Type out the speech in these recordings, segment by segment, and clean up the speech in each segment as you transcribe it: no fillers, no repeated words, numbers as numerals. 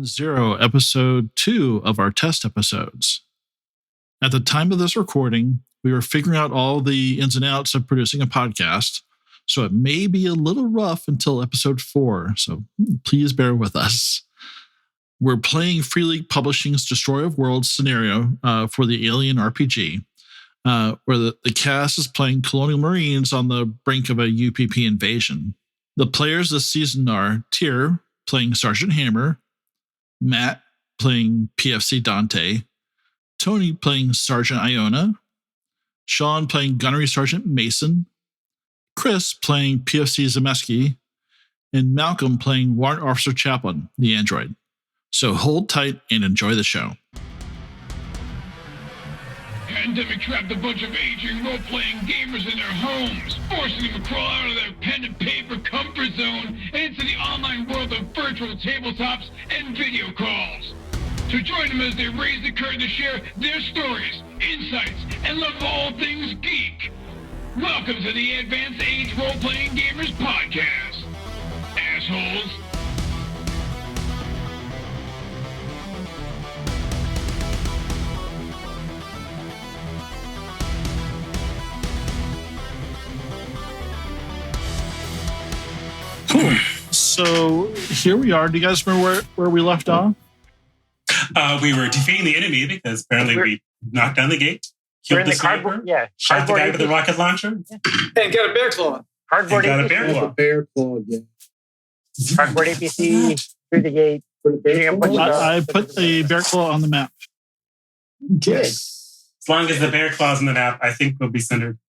0, episode 2 of our test episodes. At the time of this recording, we were figuring out all the ins and outs of producing a podcast, so it may be a little rough until episode 4, so please bear with us. We're playing Free League Publishing's Destroyer of Worlds scenario for the Alien RPG, where the cast is playing Colonial Marines on the brink of a UPP invasion. The players this season are Tyr, playing Sergeant Hammer, Matt, playing PFC Dante, Tony, playing Sergeant Iona, Sean, playing Gunnery Sergeant Mason, Chris, playing PFC Zemeski, and Malcolm, playing Warrant Officer Chaplain, the android. So hold tight and enjoy the show. Pandemic trapped a bunch of aging role-playing gamers in their homes, forcing them to crawl out of their pen and paper comfort zone and into the online world of virtual tabletops and video calls. To join them as they raise the curtain to share their stories, insights, and love of all things geek. Welcome to the Advanced Age Role-Playing Gamers Podcast. Assholes. Cool. So here we are. Do you guys remember where we left off? We were defeating the enemy because apparently we knocked down the gate, killed the sniper, shot the guy with the rocket launcher, and got a bear claw. Cardboard APC. Bear claw, yeah. Cardboard APC through the gate. I put the bear claw on the map. Yes. As long as the bear claw's on the map, I think we'll be centered.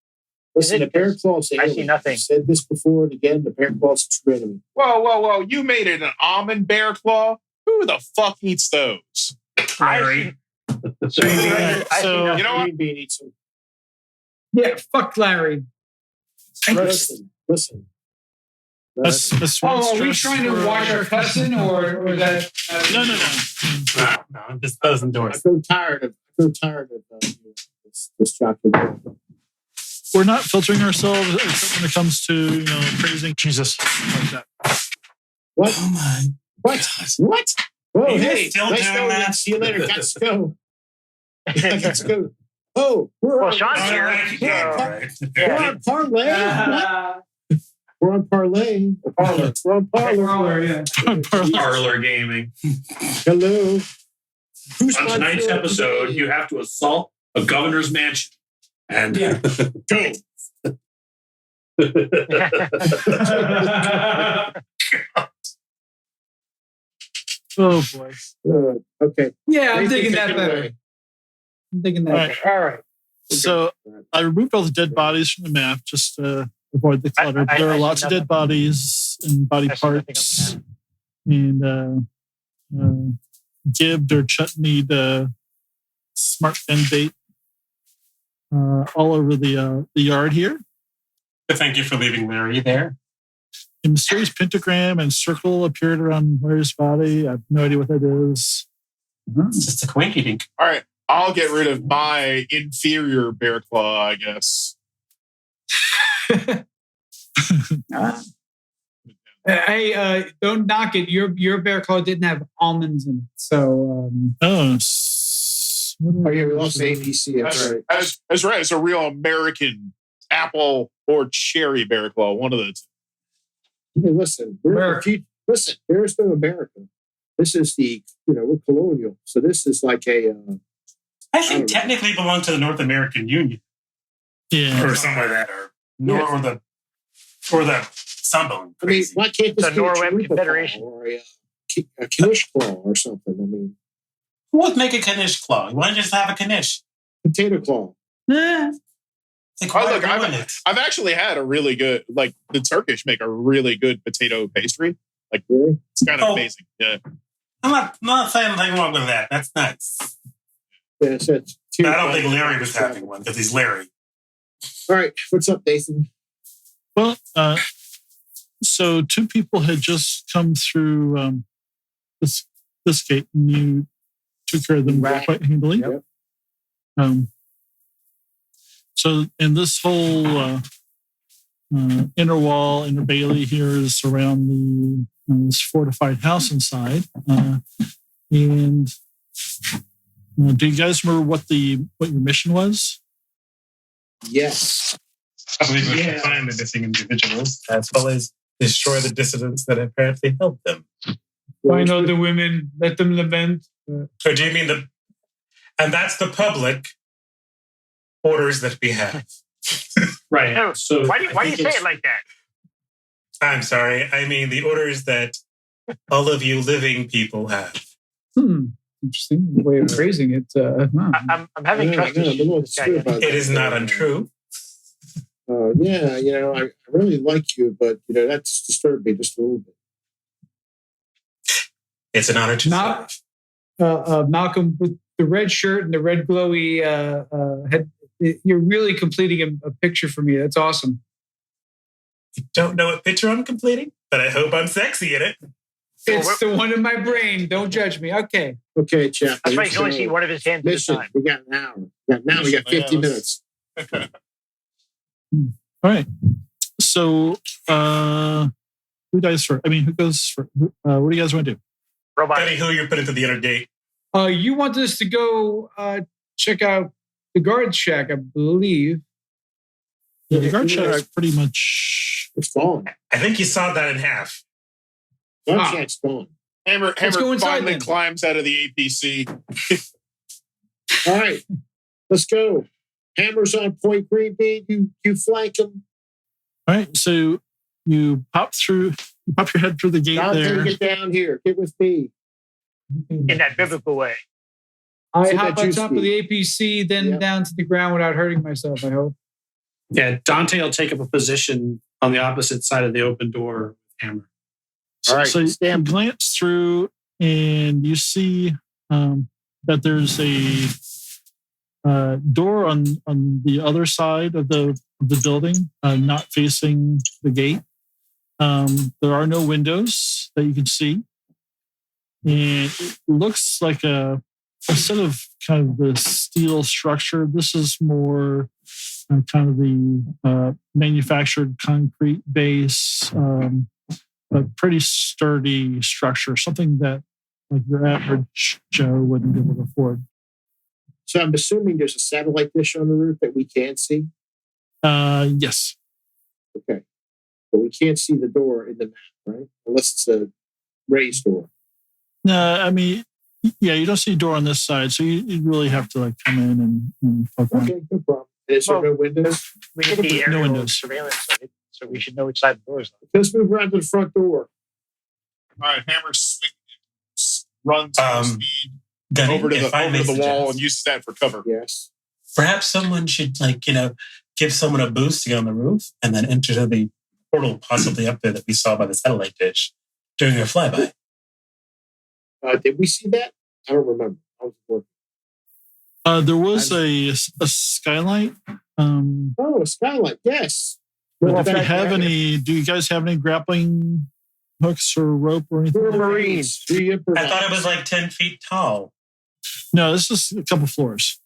Listen, the bear claw's I see nothing. I've said this before and again, the bear claw's a true enemy. Whoa. You made it an almond bear claw? Who the fuck eats those? Larry. So you know what? Green bean eats them. Yeah, fuck Larry. Listen. Are we trying to watch our cousin or that? No, just closing doors. I grow tired of this chocolate. We're not filtering ourselves except when it comes to praising Jesus like that. What? Oh my! What? Whoa, Hey, still nice doing knowing that? you. See you later. Let's go. Let's go. Oh, we're Sean's here. We're on parlay. We're on parlay. We're on parlor. Yeah. Parlor gaming. Hello. Who's On tonight's episode, you have to assault a governor's mansion. And Yeah. Go. Oh boy. Okay. Yeah, I'm Nathan, thinking take that it better. away. I'm thinking that. All right. All right. So I removed all the dead bodies from the map just to avoid the clutter. There are lots of dead bodies and body parts and gibbed or chutneyed smart pen bait all over the yard here. Thank you for leaving Larry there. A mysterious pentagram and circle appeared around Larry's body. I have no idea what that is. It's just a quinky dink. All right, I'll get rid of my inferior bear claw, I guess. Hey, don't knock it. Your bear claw didn't have almonds in it, so. Oh yeah, we lost the APC. That's right. That's right. It's a real American apple or cherry bear claw. One of the two. Hey, listen, listen. There's no America. This is we're colonial. So this is like a. I think technically belong to the North American Union. Yeah. Or something like that, or the Sunbone. I mean, why can't this The be a Norway Chalupa Confederation. claw or a Knish claw or something? I mean, Who would make a Knish claw? Why don't you just have a Knish? potato claw. Like, why Look, I've actually had a really good, like the Turkish make a really good potato pastry. Like Really? it's kind of amazing. Yeah. I'm not saying anything wrong with that. That's nice. Yeah, so it's But I don't think Larry was having one because he's Larry. All right, what's up, Nathan? Well, so 2 people had just come through this gate, and you took care of them quite handily. Yep. So in this whole inner wall, inner bailey here is around this fortified house inside. And do you guys remember what your mission was? Yes. I believe we should find the missing individuals as well as destroy the dissidents that apparently helped them. Find out the women, let them lament. Or do you mean and that's the public orders that we have? Right. No, So why do you say it like that? I'm sorry. I mean the orders that all of you living people have. Interesting way of phrasing it. I'm having trust issues. It is not untrue. I really like you, but that's disturbed me just a little bit. It's an honor to serve. Malcolm, with the red shirt and the red glowy head, you're really completing a picture for me. That's awesome. I don't know what picture I'm completing, but I hope I'm sexy in it. It's the one in my brain. Don't judge me. Okay, Chaplain. That's why you can only see one of his hands at a time. We got an hour. Now we got 50 minutes. All right. So, who dies first? I mean, who goes first? What do you guys want to do? Robot. Daddy, who you're putting to the inner gate? you want us to go check out the guard shack, I believe. Yeah, the guard shack pretty much it's gone. I think you saw that in half. Guard shack's gone. Hammer go inside finally then. climbs out of the APC. All right, let's go. Hammer's on point, green bean. You flank him. all right. So you pop your head through the gate Dante, there. get down here. Get with me. In that biblical way. I So hop that on you top of speak. the APC, then down to the ground without hurting myself, I hope. Yeah, Dante will take up a position on the opposite side of the open door with Hammer. All right, So you stand. glance through and you see that there's a door on the other side of the building, not facing the gate. There are no windows that you can see. And it looks like instead of kind of the steel structure, this is more kind of the manufactured concrete base, but pretty sturdy structure, something that like your average Joe wouldn't be able to afford. So I'm assuming there's a satellite dish on the roof that we can't see. Yes. Okay, but we can't see the door in the map, right? Unless it's a raised door. No, I mean, yeah, you don't see a door on this side, so you really have to like come in and poke around. Okay, no problem. Is there no windows? We get the No aerial windows. surveillance of it, so we should know which side the door is. Let's move around to the front door. All right, Hammer runs full speed Gunny, over to if I may the wall suggest, and uses that for cover. Yes. perhaps someone should give someone a boost to get on the roof and then enter the portal possibly up there that we saw by the satellite dish during our flyby. Did we see that? I don't remember. I was working. There was a skylight. Oh, a skylight. Yes. But if you have do you guys have any grappling hooks or rope or anything? We're Marines. We improvise. I thought it was like 10 feet tall. No, this is a couple floors.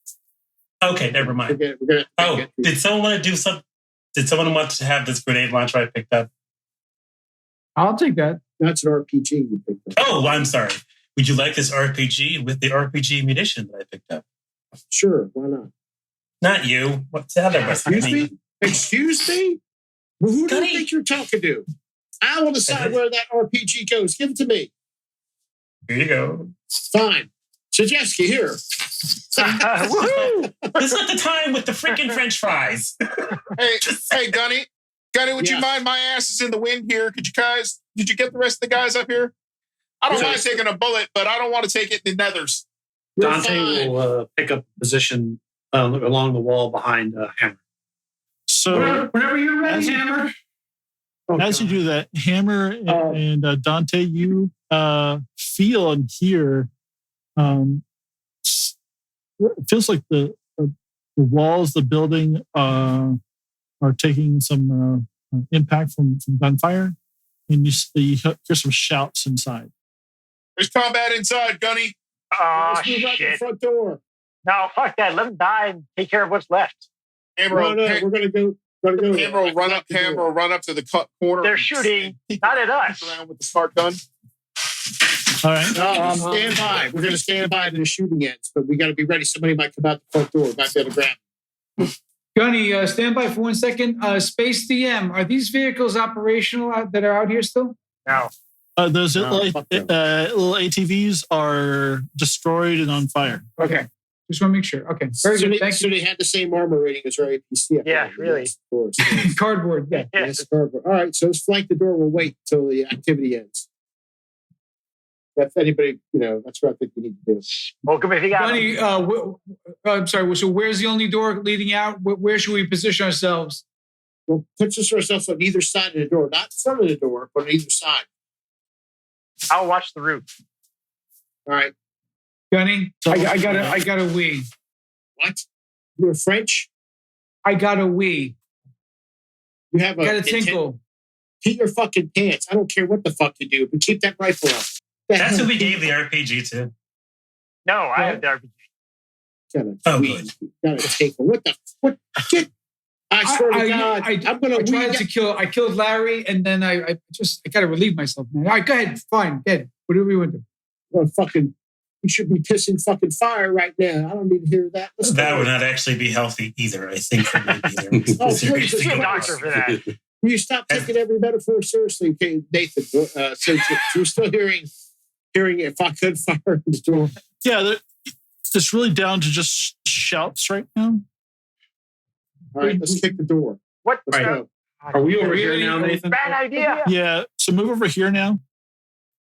Okay, never mind. We're gonna Did someone want to do something? Did someone want to have this grenade launcher I picked up? I'll take that. That's an RPG you picked up. Oh, I'm sorry. Would you like this RPG with the RPG munition that I picked up? Sure, why not? Not you. What's the other one? Excuse me? Excuse me? Well, who do you Gunny. think you're talking to? I will decide where that RPG goes. Give it to me. Here you go. Fine. Shajeski, here. Woohoo! This is not the time with the freaking French fries. Hey, Gunny, would you mind? My ass is in the wind here. Did you get the rest of the guys up here? I don't mind taking a bullet, but I don't want to take it in the nethers. Dante will pick up a position along the wall behind Hammer. So Whenever you're ready, Hammer. as you do that, Hammer and Dante, you feel and hear. It feels like the walls of the building are taking some impact from gunfire, and you hear some shouts inside. There's combat inside, Gunny. Oh, Let's move out the shit. front door. No, fuck that. Let him die and take care of what's left. Hammer, We're gonna go. Hammer will run up to the corner. They're shooting, not at us. Around with the smart gun. All right. Stand by. We're going to stand by to the shooting ends, but we got to be ready. Somebody might come out the front door. Might be able to grab them. Gunny, stand by for 1 second. Space DM, are these vehicles operational that are out here still? No. Those No, little fuck no. ATVs are destroyed and on fire. Okay. Just want to make sure. Okay. Very So good. they, Thank so they had the same armor rating as our APC. Yeah, really. Yes, of course. you. Cardboard. Yeah. Yes, cardboard. All right, so let's flank the door. We'll wait till the activity ends. If anybody, that's what I think we need to do. Welcome if you got Gunny, I'm sorry. So where's the only door leading out? Where should we position ourselves? We'll put ourselves on either side of the door, not in front of the door, but on either side. I'll watch the roof. All right. Gunny, I got a wee. What? You're French? I got a wee. You have Got a tinkle. Pee your fucking pants. I don't care what the fuck you do, but keep that rifle up. That's who we gave the RPG to. No, I have the RPG. Got a tinkle. What the? What? Get. I swear to God, I'm going to try to kill. I killed Larry, and then I got to relieve myself, man. All right, go ahead. Fine. Go ahead. What do we want to do? Well, fucking, you should be pissing fucking fire right now. I don't need to hear that. That would not actually be healthy either, I think. For me either. Oh, please, You're a doctor for that. You stop taking every metaphor seriously, okay, Nathan? So you're still hearing if I could fire in the door. Yeah, it's really down to just shouts right now. All right, let's kick the door. What? Let's go. Are we over here now, Nathan? Bad idea. Yeah, so move over here now.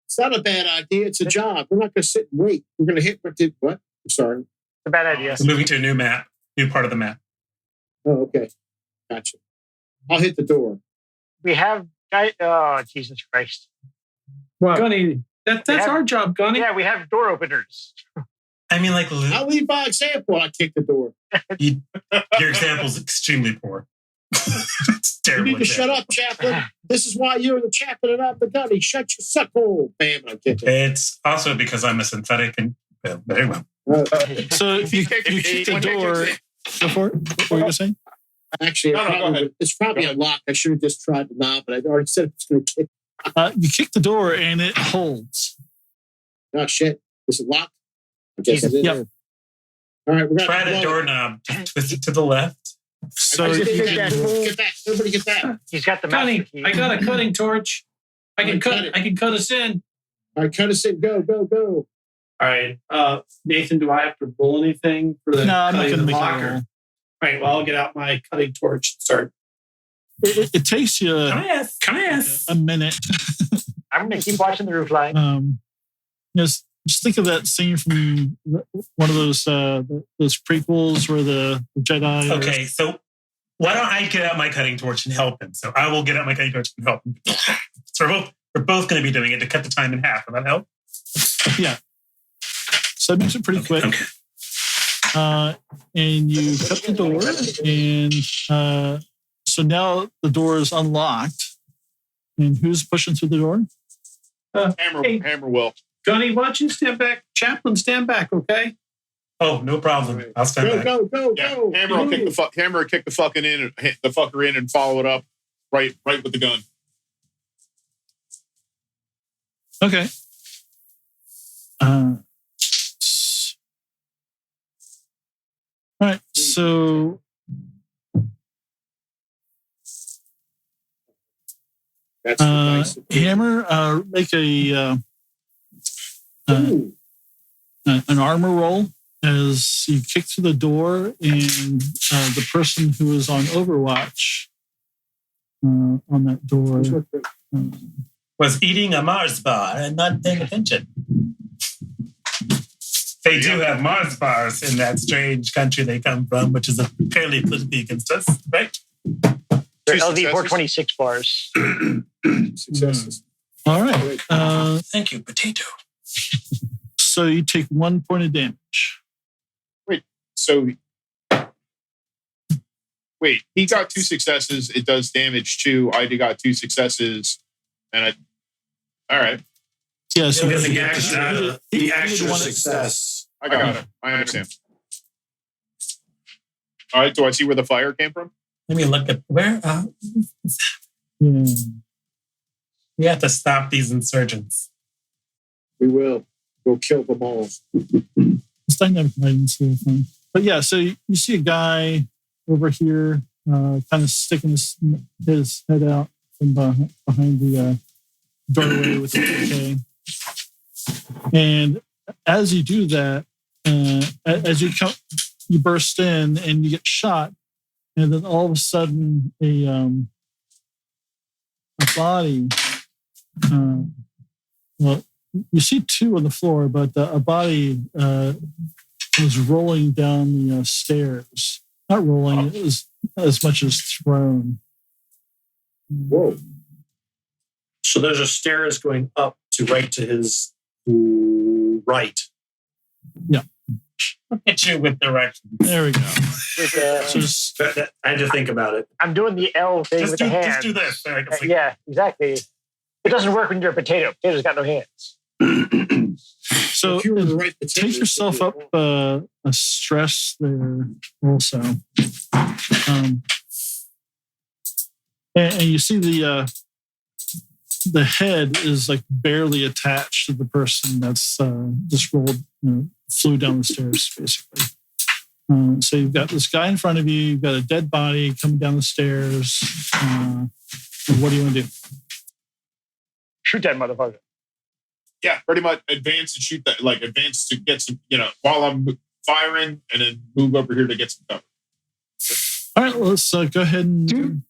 It's not a bad idea. It's a job. We're not going to sit and wait. We're going to hit what? I'm sorry. It's a bad idea. We're moving to a new map, new part of the map. Oh, okay. Gotcha. I'll hit the door. We have. Oh, Jesus Christ. What? Gunny, that's our job, Gunny. Yeah, we have door openers. I mean, like, I'll lead by example. I kick the door. your example is extremely poor. It's You terrible. need to shut up, Chaplain. This is why you're the chaplain and I'm the gunny. Shut your suckhole. Bam, I kick it. It's also because I'm a synthetic and very well. So you kick the door. Go for it. What were you going to say? Actually, No, go ahead. it's probably unlocked. I should have just tried the knob, but I already said it's going to kick. You kick the door and it holds. Oh, shit. Is it locked? I guess it is. Yep. All right, we're going Try the doorknob. Just twist it to the left. So Get that. Everybody get that. He's got the Gunny, master key. I got a cutting torch. I can cut us in. All right, cut us in. Go, go, go. All right. Nathan, do I have to roll anything for the no, I'm not cutting going to the make locker? a roll. All right. Well, I'll get out my cutting torch and start. It takes you Can I ask? a minute. I'm going to keep watching the roof line. Just think of that scene from one of those prequels where the Jedi. Okay, so why don't I get out my cutting torch and help him? So I will get out my cutting torch and help him. So we're both going to be doing it to cut the time in half. Will that help? Yeah. So that makes it pretty quick. Okay. And you cut the door, and so now the door is unlocked. And who's pushing through the door? Hammer will. Gunny, why don't you stand back? Chaplain, stand back, okay? Oh, no problem. I'll stand Go, back. go, go, Yeah, go. Hammer will kick the fucking in, hit the fucker in, and follow it up right with the gun. Okay. All right. So That's nice. Hammer, make an armor roll as you kick through the door, and the person who is on Overwatch on that door Was eating a Mars bar and not paying attention. They do have Mars bars in that strange country they come from, which is apparently politically against us, right? They're LD 426 bars. Successes. All right. Thank you, potato. So you take 1 point of damage. Wait, he got 2 successes. It does damage too. I got 2 successes, and all right. Yeah. So The actual success. I got it. I understand. All right. Do I see where the fire came from? Let me look at where. Yeah. We have to stop these insurgents. We will. We'll kill them all. It's dynamic lighting sort of thing. But yeah, so you see a guy over here kind of sticking his head out from behind the doorway with the AK. And as you do that, as you burst in and you get shot, and then all of a sudden a body. Well, you see two on the floor, but a body was rolling down the stairs. Not rolling, it was as much as thrown. Whoa. So there's a stairs going up to his right. Yeah. Look at you with direction. There we go. I had to think about it. I'm doing the L thing with the hands. Just do this. Yeah, exactly. It doesn't work when you're a potato. Potato's got no hands. So take yourself up a stress there also. And you see the head is like barely attached to the person that's just rolled, flew down the stairs, basically. So you've got this guy in front of you, you've got a dead body coming down the stairs. What do you want to do? Shoot that motherfucker. Yeah, pretty much advance and shoot that. Like advance to get some, while I'm firing, and then move over here to get some cover. All right, let's go ahead and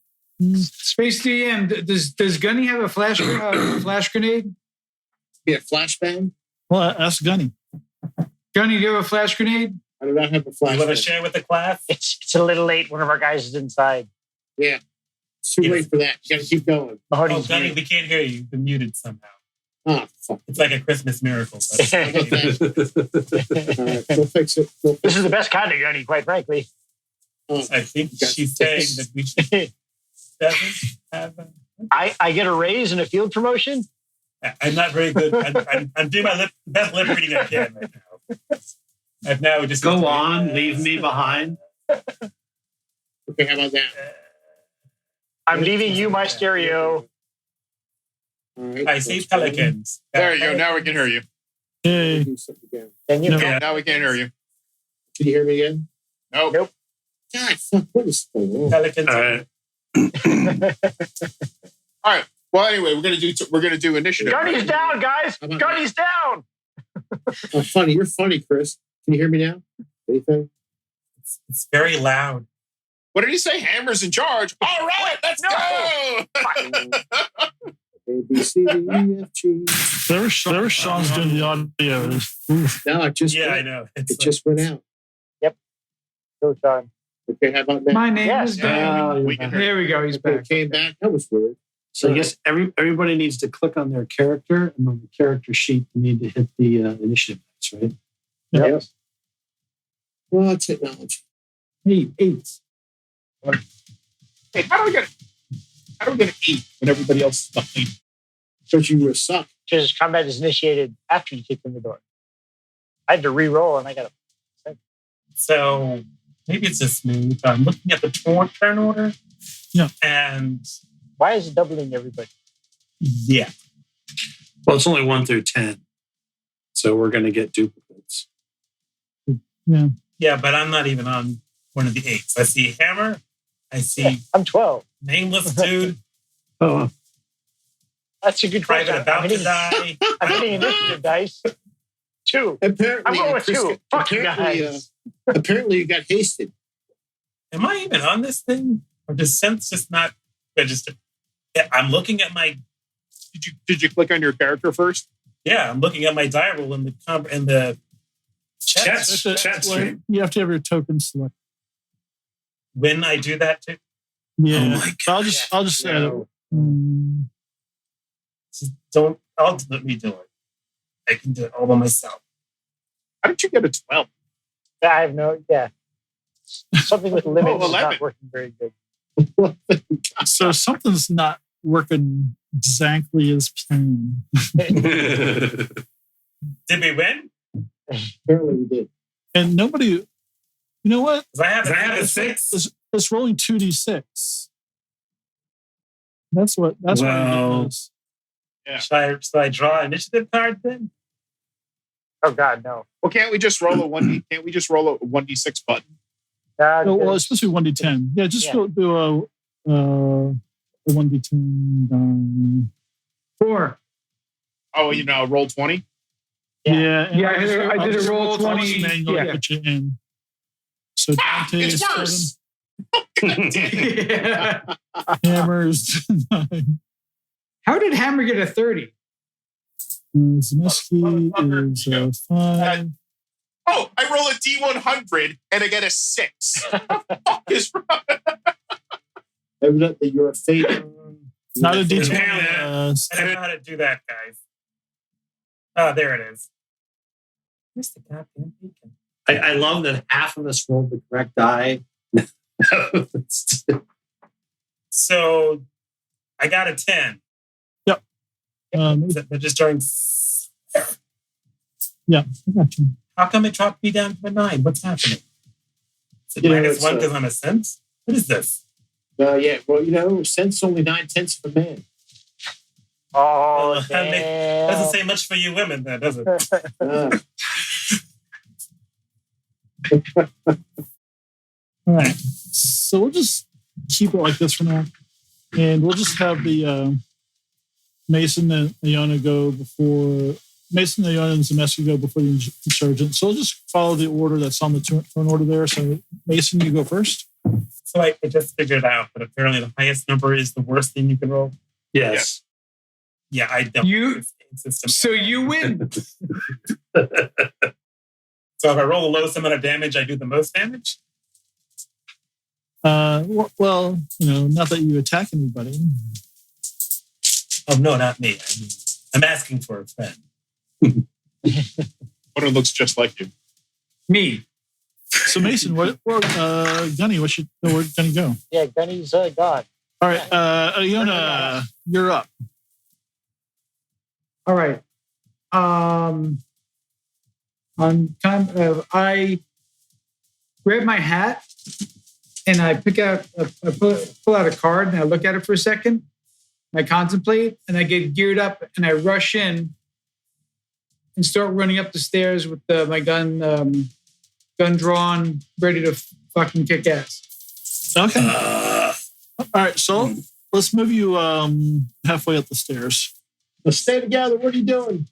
Space DM. Does Gunny have a flash grenade? Yeah, flashbang. Well, ask Gunny. Gunny, do you have a flash grenade? I do not have a flashbang. You want to share with the class? It's a little late. One of our guys is inside. Yeah, it's too late for that. You got to keep going. Oh, Gunny, we can't hear you. You've been muted somehow. Oh, fuck. It's like a Christmas miracle. But All right, we'll fix it. This is the best kind of Gunny, quite frankly. I think she's saying that we should have I get a raise and a field promotion? I'm not very good. I'm doing my best lip reading I can right now. I've now just go on, leave me behind. Okay, how about that? I'm leaving you my stereo. Right, I see pelicans. There you go. Now we can hear you. Hey. Can you? No, now we can't hear you. Can you hear me again? Nope. God, fuck, what is going on? Pelicans. All right. All right. Well, anyway, we're gonna do initiative. Gunny's down, guys. Gunny's down. Oh, funny. You're funny, Chris. Can you hear me now? Anything? It's very loud. What did he say? Hammer's in charge. All right, let's go. A, B, C, D, E, F, G. There was Sean's doing the audio. No, it just I know. It just went out. Yep. No time. Okay, how about that? My name Yes. is Dan. We can hear There we go. He's Okay, back. came back. That was weird. So I guess everybody needs to click on their character, and on the character sheet, you need to hit the initiative dice, right? Yep. Well, technology. 8. Hey, how do we get an 8 when everybody else is behind? Because you suck. Because combat is initiated after you kick in the door. I had to re-roll and I got a... So maybe it's just me. I'm looking at the turn order. Yeah. And Why is it doubling everybody? yeah. Well, it's only 1 through 10, so we're going to get duplicates. Yeah. Yeah, but I'm not even on one of the 8s. I see Hammer. I see I'm 12. Nameless Dude. Oh, That's a good Private question. About to Die. I'm hitting initiative dice. 2. Apparently, I'm going with 2. Fuck you guys. Apparently, you got hasted. Am I even on this thing? Or does sense just not register? Yeah, I'm looking at my... Did you click on your character first? Yeah, I'm looking at my die roll in the chat stream. You have to have your token select. When I do that too. Yeah. Oh my God. I'll just add it. Just let me do it. I can do it all by myself. How did you get a 12? I have no... Yeah. Something with limits is 11. not working very good. So something's not working exactly as planned. Did we win? Apparently, we did. And nobody, you know what? Because I have a 6. It's rolling 2d6. That's what it is. Yeah. Should I draw an initiative card then? Oh God, no. Well, can't we just roll a 1D? Can't we just roll a 1D6 button? Well, it's supposed to be 1D10. Yeah, just do a 1D10. 4. Oh, you know, roll 20. Yeah, and Yeah, I did a roll 20. Manual Yeah. put you in. So Dante It's is worse. 7. Hammers 9. How did Hammer get a 30? Zemeski is 5. Oh, I roll a D100 and I get a 6. What the fuck is wrong? Evidently, you're a favorite. Not a D20. Apparently, I don't know how to do that, guys. Oh, there it is. Where's the goddamn beacon? I love that half of us rolled the correct die. So I got a 10. Yep. They're just drawing. Yeah, I got you. How come it dropped me down to a 9? What's happening? Is it You know, minus it's, 1 because I'm a sense? What is this? Yeah, well, you know, sense only 9/10 of a man. Oh, That damn. doesn't say much for you women, then, does it? All right. So we'll just keep it like this for now. And we'll just have the Mason and Iona go before... Mason, Iona, and Zemeski go before the insurgent. So we'll just follow the order that's on the turn order there. So Mason, you go first. So I just figured out, but apparently the highest number is the worst thing you can roll. Yes. Yeah, I don't. System. So you win. So if I roll the lowest amount of damage, I do the most damage? Well, you know, not that you attack anybody. Oh, no, not me. I mean, I'm asking for a friend. What it looks just like you. Me. So Mason, Gunny, where'd Gunny go? Yeah, Gunny's gone. All right, Iona, you're up. All right. I grab my hat and I pull out a card and I look at it for a second. And I contemplate and I get geared up and I rush in and start running up the stairs with my gun drawn, ready to fucking kick ass. Okay. All right, so let's move you halfway up the stairs. Let's stay together. What are you doing?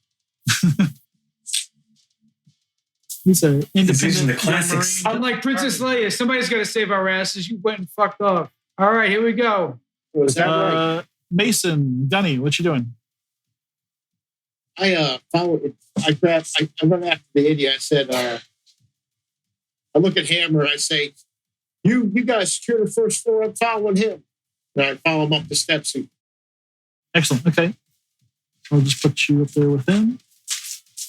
He's an using the independent classics. Marine. I'm like Princess Leia. Somebody's got to save our asses. You went and fucked off. All right, here we go. Was that right? Mason, Gunny, what you doing? I follow it. I run after the idiot. I said, I look at Hammer. I say, you guys secure the first floor. I'm following him. And I follow him up the steps. Excellent. Okay. I'll just put you up there with him.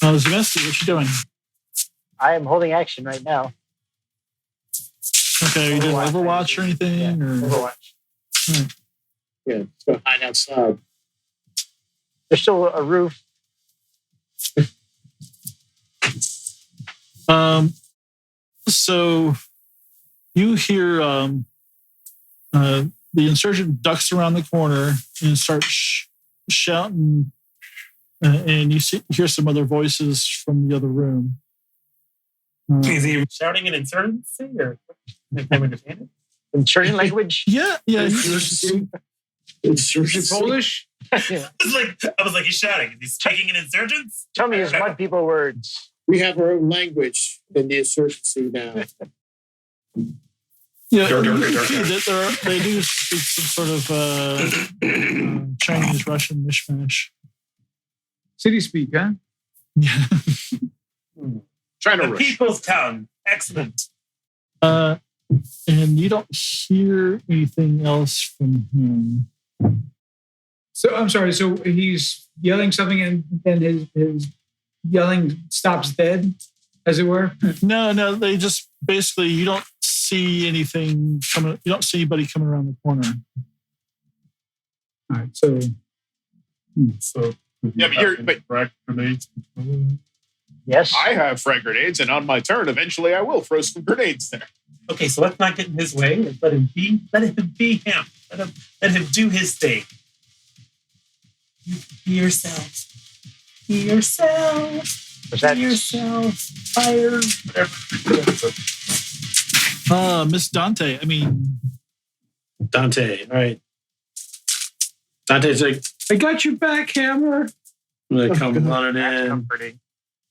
Zemeski, what you doing? I am holding action right now. Okay, are you doing Overwatch or anything? Yeah, or? Overwatch. Yeah, it's going to hide outside. There's still a roof. So you hear the insurgent ducks around the corner and starts shouting, and you hear some other voices from the other room. Is he shouting an insurgency or can we understand it? Insurgent language? Yeah. Insurgency. Polish? Yeah. I was like, he's shouting. Is he speaking in insurgents? Tell me his mud people words. We have our own language in the insurgency now. Yeah, you can see that they do speak some sort of Chinese, Russian mishmash. City speak, huh? Yeah. Trying to The rush. people's tongue. Excellent. And you don't hear anything else from him. So I'm sorry. So he's yelling something, and then his yelling stops dead, as it were. No. They just basically you don't see anything coming. You don't see anybody coming around the corner. All right. So Yeah, but frag grenades. Yes. I have frag grenades, and on my turn, eventually I will throw some grenades there. Okay, so let's not get in his way. Let's let him be. Let him be him. Let him do his thing. You be yourself. Be yourself. Was that yourself fired? Miss Dante. I mean, Dante. All right. Dante's like, I got your back, Hammer. I'm gonna come running that's in comforting?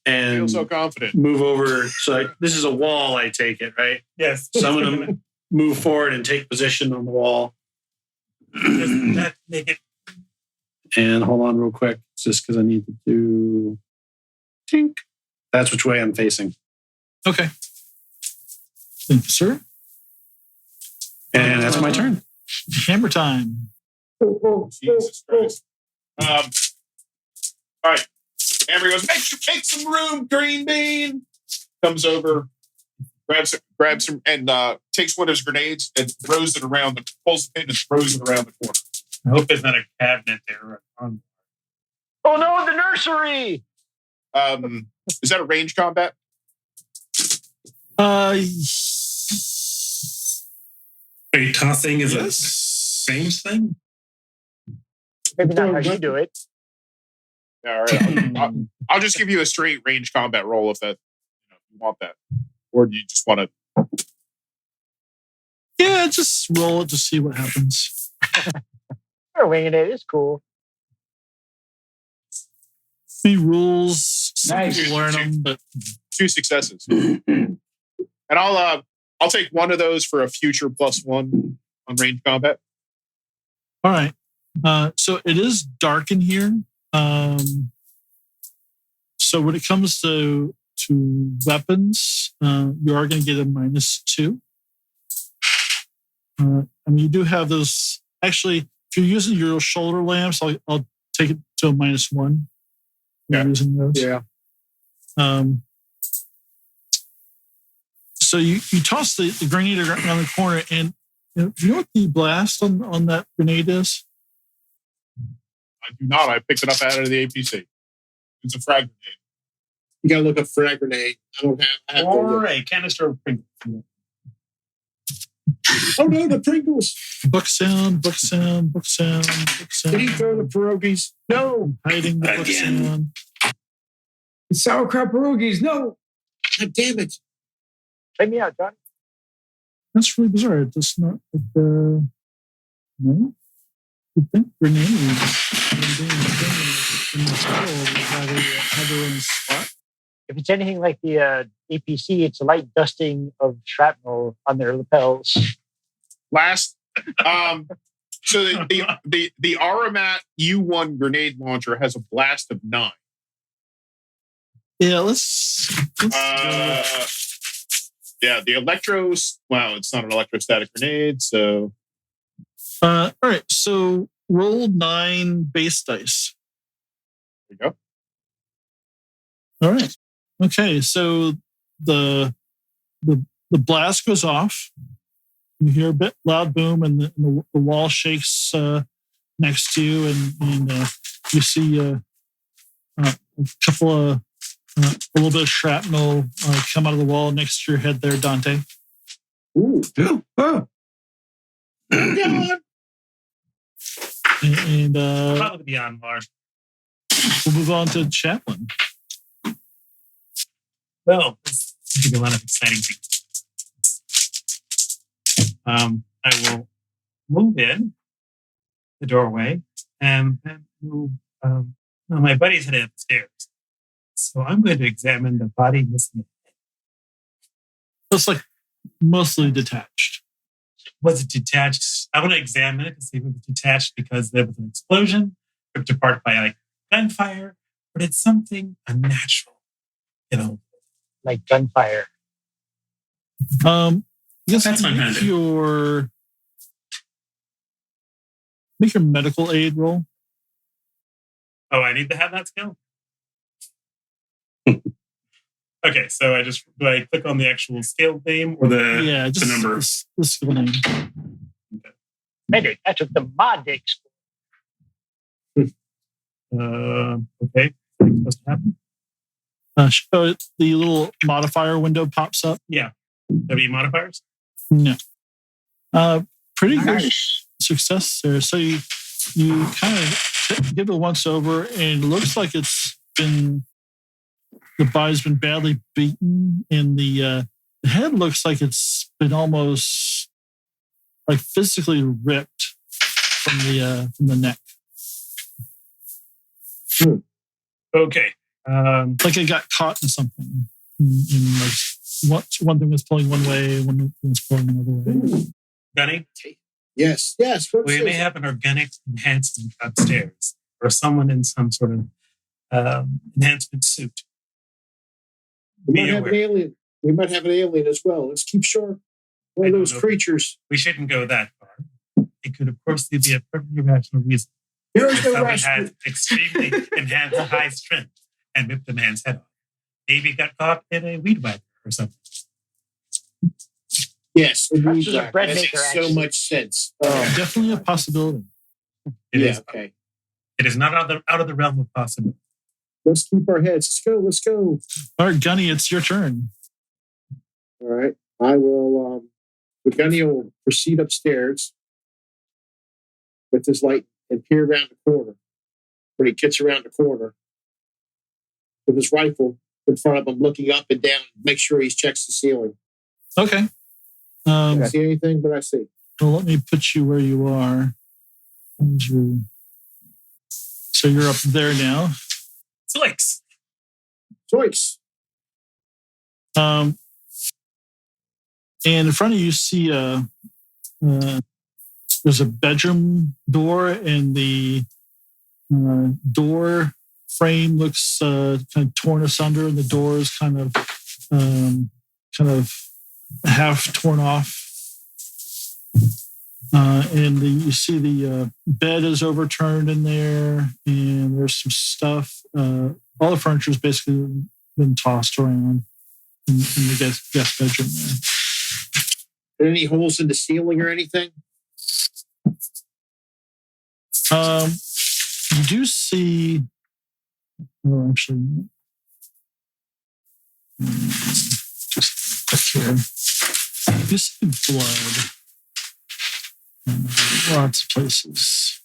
and Feel so confident. move over. So this is a wall, I take it, right? Yes. So I'm gonna move forward and take position on the wall. That make it. And hold on real quick, just because I need to do tink. That's which way I'm facing. okay. Thank you, sir. And that's my turn. Hammer time. Jesus Christ. All right. Amber goes, make some room, Green Bean. Comes over, grabs some, and takes one of his grenades and throws it around pulls the pin and throws it around the corner. I hope there's not a cabinet there. Oh no, the nursery! Is that a range combat? Wait, tossing is Yes. a range thing? Maybe not how you do it. All right. I'll just give you a straight range combat roll if that if you want that. Or do you just want to Yeah, just roll it to see what happens. We're winging it. It's cool. Any rules? Some Nice. people learn them, but 2 successes. And I'll take one of those for a future +1 on range combat. all right. So it is dark in here. So when it comes to weapons, you are going to get a -2. I mean, you do have those. Actually, if you're using your shoulder lamps, I'll take it to a -1. You're Okay. using those. Yeah. So you toss the grenade around the corner, and do you know what the blast on that grenade is? I do not. I picked it up out of the APC. It's a frag grenade. You gotta look up frag grenade. I don't have. I have to Or look. a canister of Pringles. Oh no, the Pringles! Book sound, book sound, book sound, book sound. Did he throw the pierogies? No. Hiding the book Again. sound. The sauerkraut pierogies. No. God damn it! Check me out, John. That's really bizarre. It's not like the no. You think grenades and being in the skull would have their own spot? If it's anything like the APC, it's a light dusting of shrapnel on their lapels. Last, so the Aramat U1 grenade launcher has a blast of 9. Yeah, let's Yeah, the electros. Wow, it's not an electrostatic grenade. So all right. So roll 9 base dice. there you go. All right. Okay. So the blast goes off. You hear a bit loud boom, and the wall shakes next to you, and you see a couple of a little bit of shrapnel come out of the wall next to your head there, Dante. Ooh. Oh. God. And Probably beyond Mars. we'll move on to Chaplain. Well, this could be a lot of exciting things. I will move in the doorway and then move. My buddy's headed upstairs, so I'm going to examine the body missing. It's like mostly detached. Was it detached? I want to examine it to see if it was detached because there was an explosion, ripped apart by like gunfire, but it's something unnatural. Like gunfire. I guess That's my make kind of- make your medical aid roll. Oh, I need to have that skill? Okay, so do I click on the actual scale name or the Yeah, just number? the skill name. Medic, I took the Modic school. Okay, what's supposed to happen? So the little modifier window pops up. W modifiers? No. Pretty good Nice. success there. So you kind of give it a once over, and it looks like it's been the body's been badly beaten, and the head looks like it's been almost like physically ripped from the neck. Okay. Like it got caught in something. And like one thing was pulling one way, one thing was pulling another way. Gunny, Yes. we may have an organic enhancement upstairs, or someone in some sort of enhancement suit. We might have an alien. We might have an alien as well. Let's keep sure. One of those creatures. We shouldn't go that far. It could, of course, be a perfectly rational reason. There is no Someone rational. had extremely enhanced high strength and ripped the man's head off. Maybe got caught in a weed whacker or something. Yes, a weed Just a whacker. bread That maker, makes so actually. much sense. Definitely a possibility. It Yeah. is. Okay. It is not out of the realm of possibility. Let's keep our heads. Let's go. All right, Gunny, it's your turn. All right. I will. The gunny will proceed upstairs with his light and peer around the corner. When he gets around the corner with his rifle in front of him, looking up and down, make sure he checks the ceiling. Okay. Don't see anything, but I see. Well, let me put you where you are. So you're up there now. Zoinks! Zoinks. And in front of you see there's a bedroom door, and the door frame looks kind of torn asunder, and the door is kind of half torn off. And you see the bed is overturned in there, and there's some stuff. All the furniture has basically been tossed around in the guest bedroom there. Any holes in the ceiling or anything? You do see. Oh, actually, just click here. You see blood. Lots of places.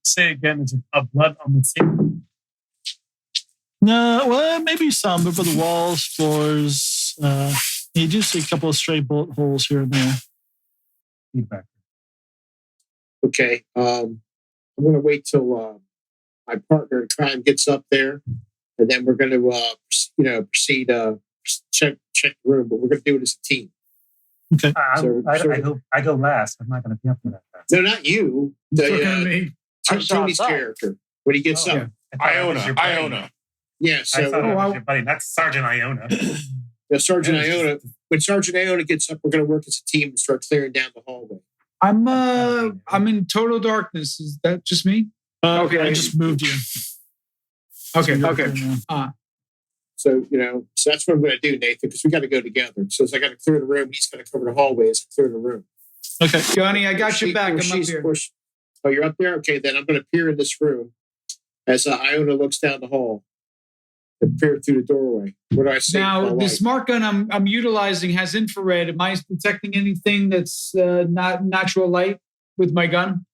Say again, is it a blood on the ceiling? No, well, maybe some, but for the walls, floors, you do see a couple of stray bullet holes here and there. Feedback. Okay. I'm going to wait till my partner in crime gets up there, and then we're going to proceed check the room. But we're going to do it as a team. Okay. I go last. I'm not going to be up for that fast. No, not you. Tony's outside. character when he gets up. Iona. Yeah. I So thought it was your buddy. That's Sergeant Iona. Sergeant Iona. When Sergeant Iona gets up, we're going to work as a team and start clearing down the hallway. I'm in total darkness. Is that just me? Okay, I just moved you. Okay. So Okay. So so that's what I'm going to do, Nathan, because we got to go together. So I got to clear the room. He's going to cover the hallway as I clear the room. Okay. Johnny, I got your back. I'm up here. Oh, you're up there? Okay, then I'm going to peer in this room as Iona looks down the hall and peer through the doorway. What do I see? Now, the smart gun I'm utilizing has infrared. Am I detecting anything that's not natural light with my gun?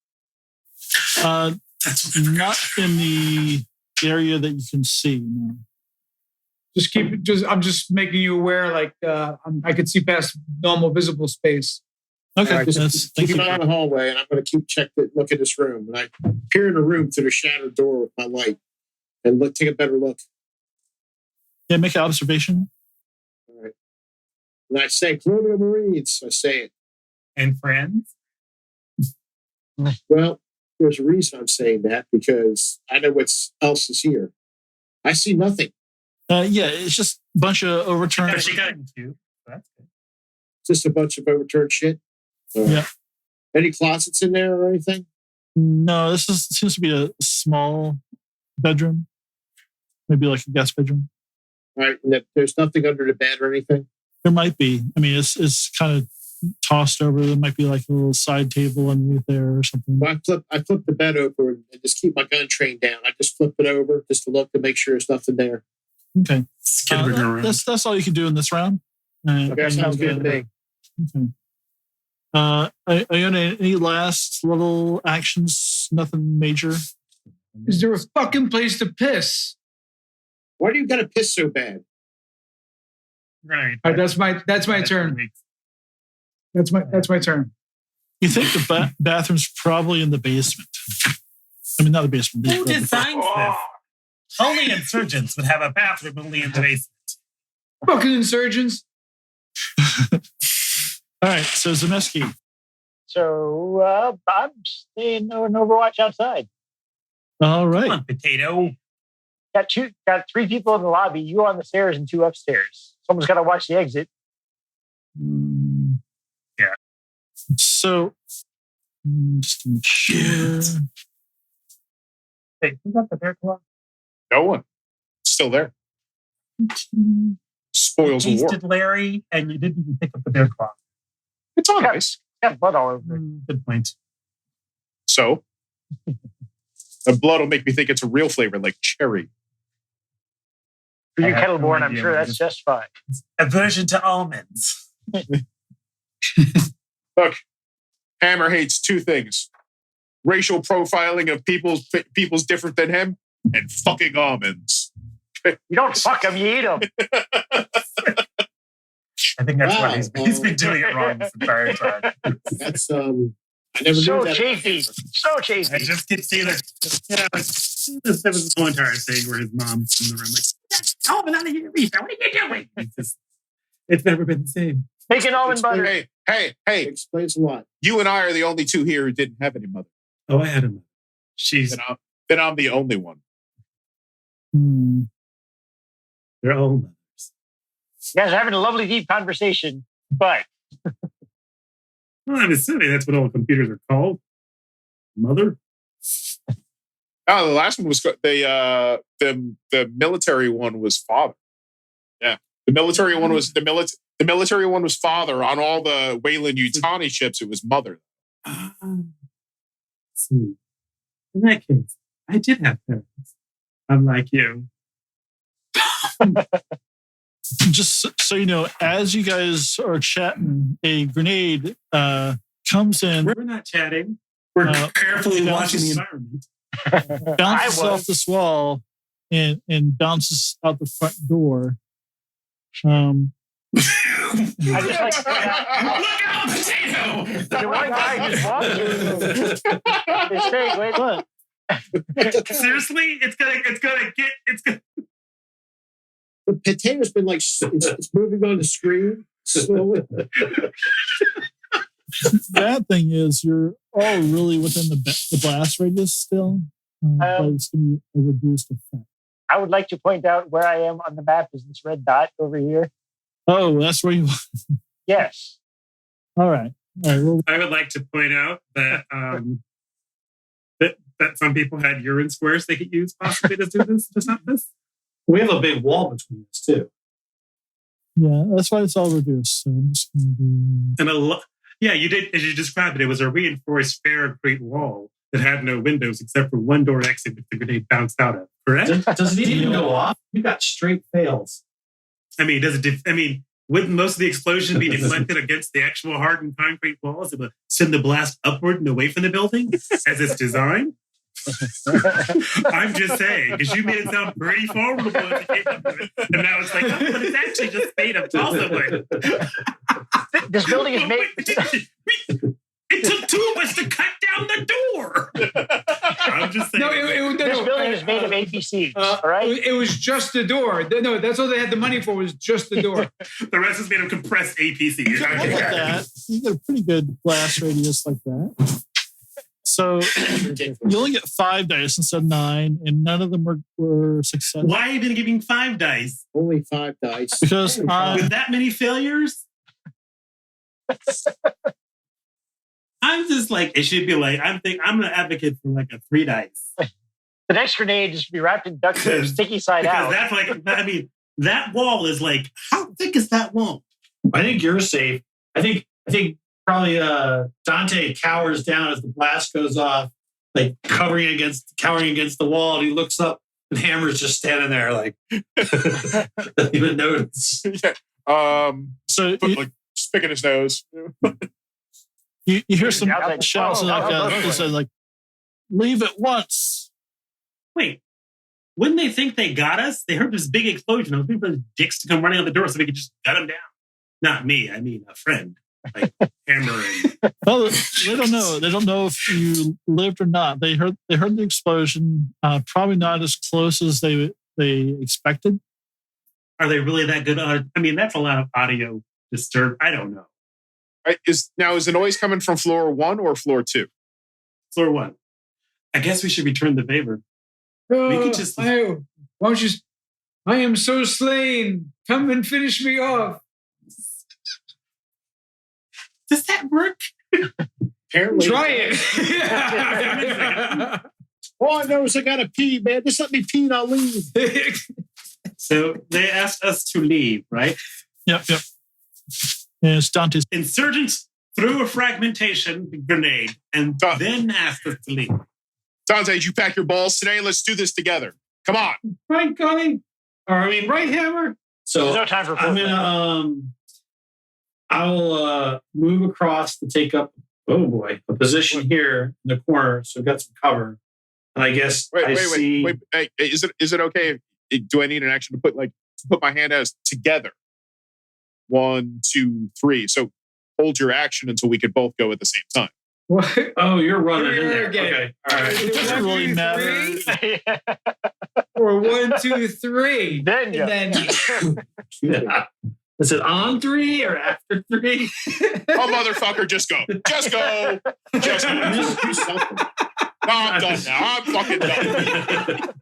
That's not in the area that you can see. No. I'm just making you aware. Like I could see past normal visible space. Okay. Right, just Thank keep you. an eye on the hallway, and I'm going to look at this room. And I peer in the room through the shattered door with my light and take a better look. Yeah, make an observation. All right. And I say, Colonial Marines. I say it. And friends? Well, there's a reason I'm saying that, because I know what else is here. I see nothing. Yeah, it's just a bunch of overturned. Yeah, she got it too. That's good. Just a bunch of overturned shit. Yeah. Any closets in there or anything? No, this seems to be a small bedroom. Maybe like a guest bedroom. All right. And there's nothing under the bed or anything? There might be. I mean, it's kind of tossed over. There might be like a little side table underneath there or something. Well, I flip the bed over and just keep my gun trained down. I just flip it over just to look to make sure there's nothing there. Okay. Get a bigger room. That's all you can do in this round. Okay, sounds good to me. Okay. Iona, any last little actions? Nothing major? Is there a fucking place to piss? Why do you gotta piss so bad? Right. All right, that's my turn. That's my turn. You think the bathroom's probably in the basement? I mean, not the basement. Who designs this? Only insurgents would have a bathroom only in the basement. Fucking insurgents. All right, so Zemeski. So I'm staying in Overwatch outside. All right. Come on, potato. Got 3 people in the lobby. You on the stairs and 2 upstairs. Someone's got to watch the exit. Yeah. So, just to make sure. Hey, who got the bear claw? No one. Still there. Spoils of war. Tasted Larry, and you didn't even pick up the bear claw. It's on ice. Got blood all over it. Good point. So, the blood will make me think it's a real flavor like cherry. For you I have no Kettleborn, I'm idea sure what that's it is. just fine. Aversion to almonds. Look, Hammer hates 2 things: racial profiling of people's different than him, and fucking almonds. You don't fuck them, you eat them. I think that's Wow. what he's been doing it wrong this entire time. That's I never So knew that. chafy. So I chafy. just get Taylor. Yeah, that was the whole entire thing where his mom's in the room like, almond out of here, Rita. What are you doing? It's never been the same. Making almond butter. Hey, Explains a lot. you and I are the only 2 here who didn't have any mother. Oh, I had him. She's. Then I'm the only one. They're all mothers. You guys are having a lovely, deep conversation, but Well, I'm assuming that's what all computers are called. Mother. Oh, the last one was the military one was father. Yeah, the military one was the military one was father. On all the Wayland Yutani ships, it was mother. Let's see. In that case, I did have parents. Unlike you. Just so you know, as you guys are chatting, a grenade comes in, We're not chatting. We're carefully watching the environment. bounces I was. off this wall, and bounces out the front door. I just like to point out, Look out, potato! the one guy just walked through is saying, wait, look. Seriously, it's gonna. The potato's been like it's moving on the screen slowly. Bad thing is, you're all really within the blast radius still, but it's going to be a reduced effect. I would like to point out where I am on the map is this red dot over here. Oh, that's where you. Yes. All right. Well, I would like to point out that that some people had urine squares they could use possibly to do this, to stop this. We have a big wall between us, too. yeah, that's why it's all reduced. So I'm just going to do. And yeah, you did, as you described it, it was a reinforced fair great wall that had no windows except for one door exit which the grenade bounced out of. Correct? Does it even go off? You got straight fails. I mean, wouldn't most of the explosion be deflected against the actual hardened concrete walls? It would send the blast upward and away from the building as it's designed. I'm just saying, because you made it sound pretty formidable as it came up to it. And now it's like, oh, but it's actually just made of possibly. This building is made. It took 2 of us to cut down the door. I'm just saying. This building is made of APCs. All right. It was just the door. No, that's all they had the money for was just the door. The rest is made of compressed APC. Look at that. You get a pretty good blast radius like that. So you only get 5 dice instead of 9, and none of them were successful. Why are you even giving 5 dice? Only 5 dice. Because With that many failures? I'm just like, it should be like, I'm going to advocate for like a 3 dice. The next grenade is to be wrapped in duct tape, sticky side Because out. that's like, I mean, that wall is like, how thick is that wall? I think you're safe. I think probably Dante cowers down as the blast goes off, like cowering against the wall, and he looks up and Hammer's just standing there like doesn't even notice. so Like just picking his nose. you hear some I was like, shouts oh, like oh, that. It said like, leave it once, Wait, wouldn't they think they got us? They heard this big explosion. I was waiting for the dicks to come running out the door so we could just gun them down. Not me. I mean, a friend. Like Hammer and... Well, they don't know. They don't know if you lived or not. They heard the explosion. Probably not as close as they expected. Are they really that good? I mean, that's a lot of audio disturb. I don't know. Right, is the noise coming from floor 1 or floor 2? Floor 1. I guess we should return the favor. We could just... why don't you... I am so slain. Come and finish me off. Does that work? Apparently. Try it. All I know is I got to pee, man. Just let me pee and I'll leave. So they asked us to leave, right? Yep. And it's Dante's. Insurgents threw a fragmentation grenade and then asked us to leave. Dante, did you pack your balls today? Let's do this together. Come on. Right, Gunny? Right, Hammer? So There's no time for I'm gonna I'll move across to take up a position here in the corner, so I've got some cover. And I guess Wait. see... Hey, is it okay? Do I need an action to put my hand as together? 1, 2, 3. So hold your action until we could both go at the same time. What? Oh, you're running in there. Again. Okay, all right. It doesn't really matter. Or 1, 2, 3. Then go. And then Yeah. Is it on 3 or after 3? Oh, motherfucker, just go. Just go. Just go. Do something. No, I'm done now. I'm fucking done.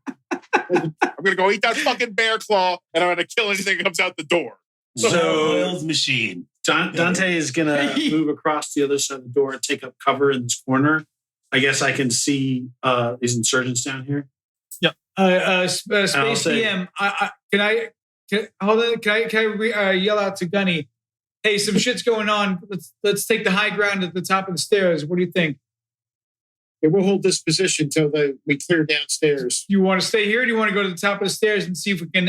I'm going to go eat that fucking bear claw, and I'm going to kill anything that comes out the door. So machine. Dante is going to move across the other side of the door and take up cover in this corner. I guess I can see these insurgents down here. Yep. Space DM. Can I yell out to Gunny? Hey, some shit's going on. Let's take the high ground at the top of the stairs. What do you think? Yeah, we'll hold this position till we clear downstairs. You want to stay here? Or do you want to go to the top of the stairs and see if we can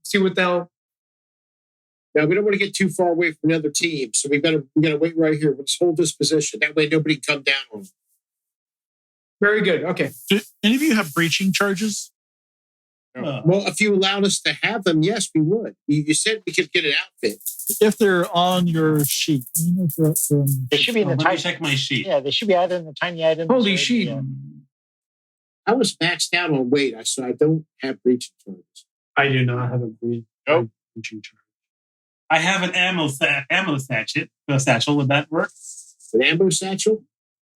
see what the hell? Now we don't want to get too far away from the other team, so we gotta wait right here. Let's hold this position. That way nobody can come down on us. Very good. Okay. Do any of you have breaching charges? Well, if you allowed us to have them, yes, we would. You said we could get an outfit. If they're on your sheet. They should be in the Let me tiny. check my sheet. Yeah, they should be either in the tiny items. Holy or sheet. I was maxed out on weight, so I don't have breaching charges. I do not have a breaching charge. I have an ammo satchel. Would that work? An ammo satchel?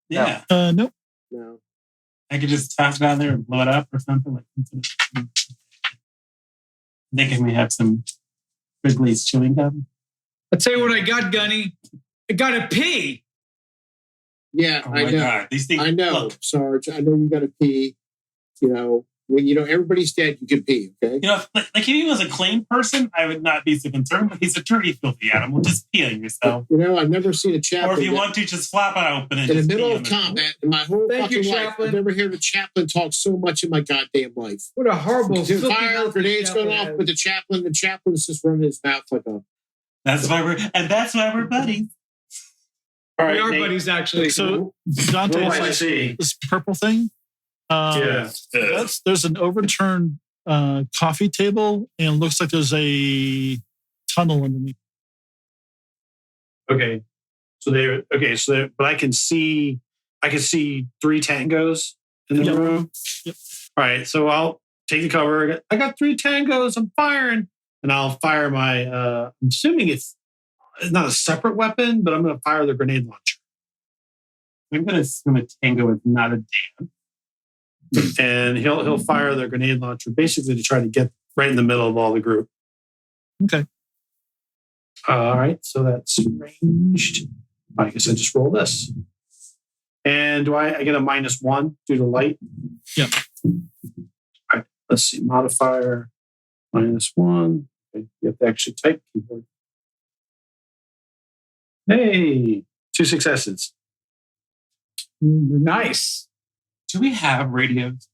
Yeah. Nope. No. I could just toss it down there and blow it up or something. Thinking we have some Wrigley's chewing gum. I'll tell you what I got, Gunny. I got a pee. Yeah, Oh I my know. God. These things. I know, Look, Sarge. I know you got to pee. When everybody's dead, you can pee. Okay. if he was a clean person, I would not be so concerned. But he's a dirty, filthy animal. Just pee on yourself. I've never seen a chaplain. Or if you want to, just flop it open and in the just middle pee of on the combat, in my whole Thank you, fucking life, Chaplain. I've never heard a chaplain talk so much in my goddamn life. What a horrible The filthy fire mouth grenades going Chaplain off has. with the chaplain's just running his mouth like a. That's why we're buddies. All We right, are Nate. buddies, actually. So Dante, What do I see? this purple thing. Yeah. There's an overturned coffee table, and it looks like there's a tunnel underneath. Okay. But I can see 3 tangos in the Yep. room. Yep. All right. So I'll take the cover. I got 3 tangos. I'm firing. And I'll fire my, I'm assuming it's not a separate weapon, but I'm going to fire the grenade launcher. I'm going to assume a tango is not a Dan. And he'll fire the grenade launcher basically to try to get right in the middle of all the group. Okay. All right. So that's ranged. I guess I just roll this. And do I get a -1 due to light? Yep. All right. Let's see. Modifier -1. Okay. You have to actually type keyboard. Hey, 2 successes. Nice. Do we have radios?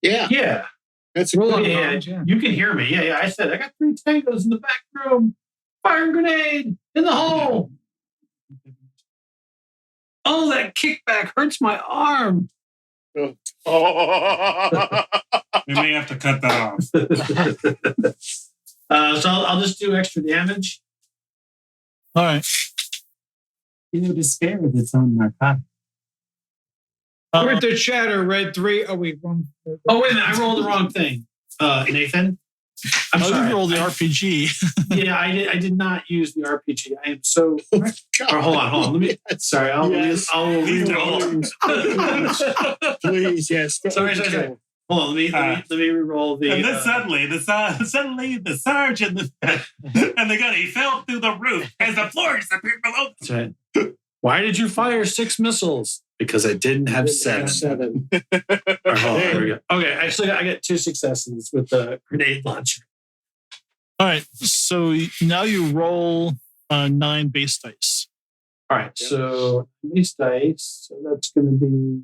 Yeah, Yeah. that's a Roll good on, one. Yeah, Raj, yeah. you can hear me. Yeah. I said I got 3 tangos in the back room. Fire grenade in the hole. Oh, that kickback hurts my arm. Oh, We may have to cut that off. So I'll just do extra damage. All right. Despair is its own narcotic. We're at the chatter, red 3. Oh, wait. Wrong. Oh, wait a minute. I rolled the wrong thing. Nathan? I'm sorry. You rolled the RPG. Yeah, I did not use the RPG. I am so... Or, hold on. Let me... Sorry, I'll re-roll. Please, yes. Sorry. Hold on, let me re-roll the... And then suddenly the sergeant and the gunny fell through the roof as the floor disappeared below. That's right. Why did you fire 6 missiles? Because I didn't have 7. Here we go. Okay, I got 2 successes with the grenade launcher. All right. So now you roll 9 base dice. All right, so base dice. So that's going to be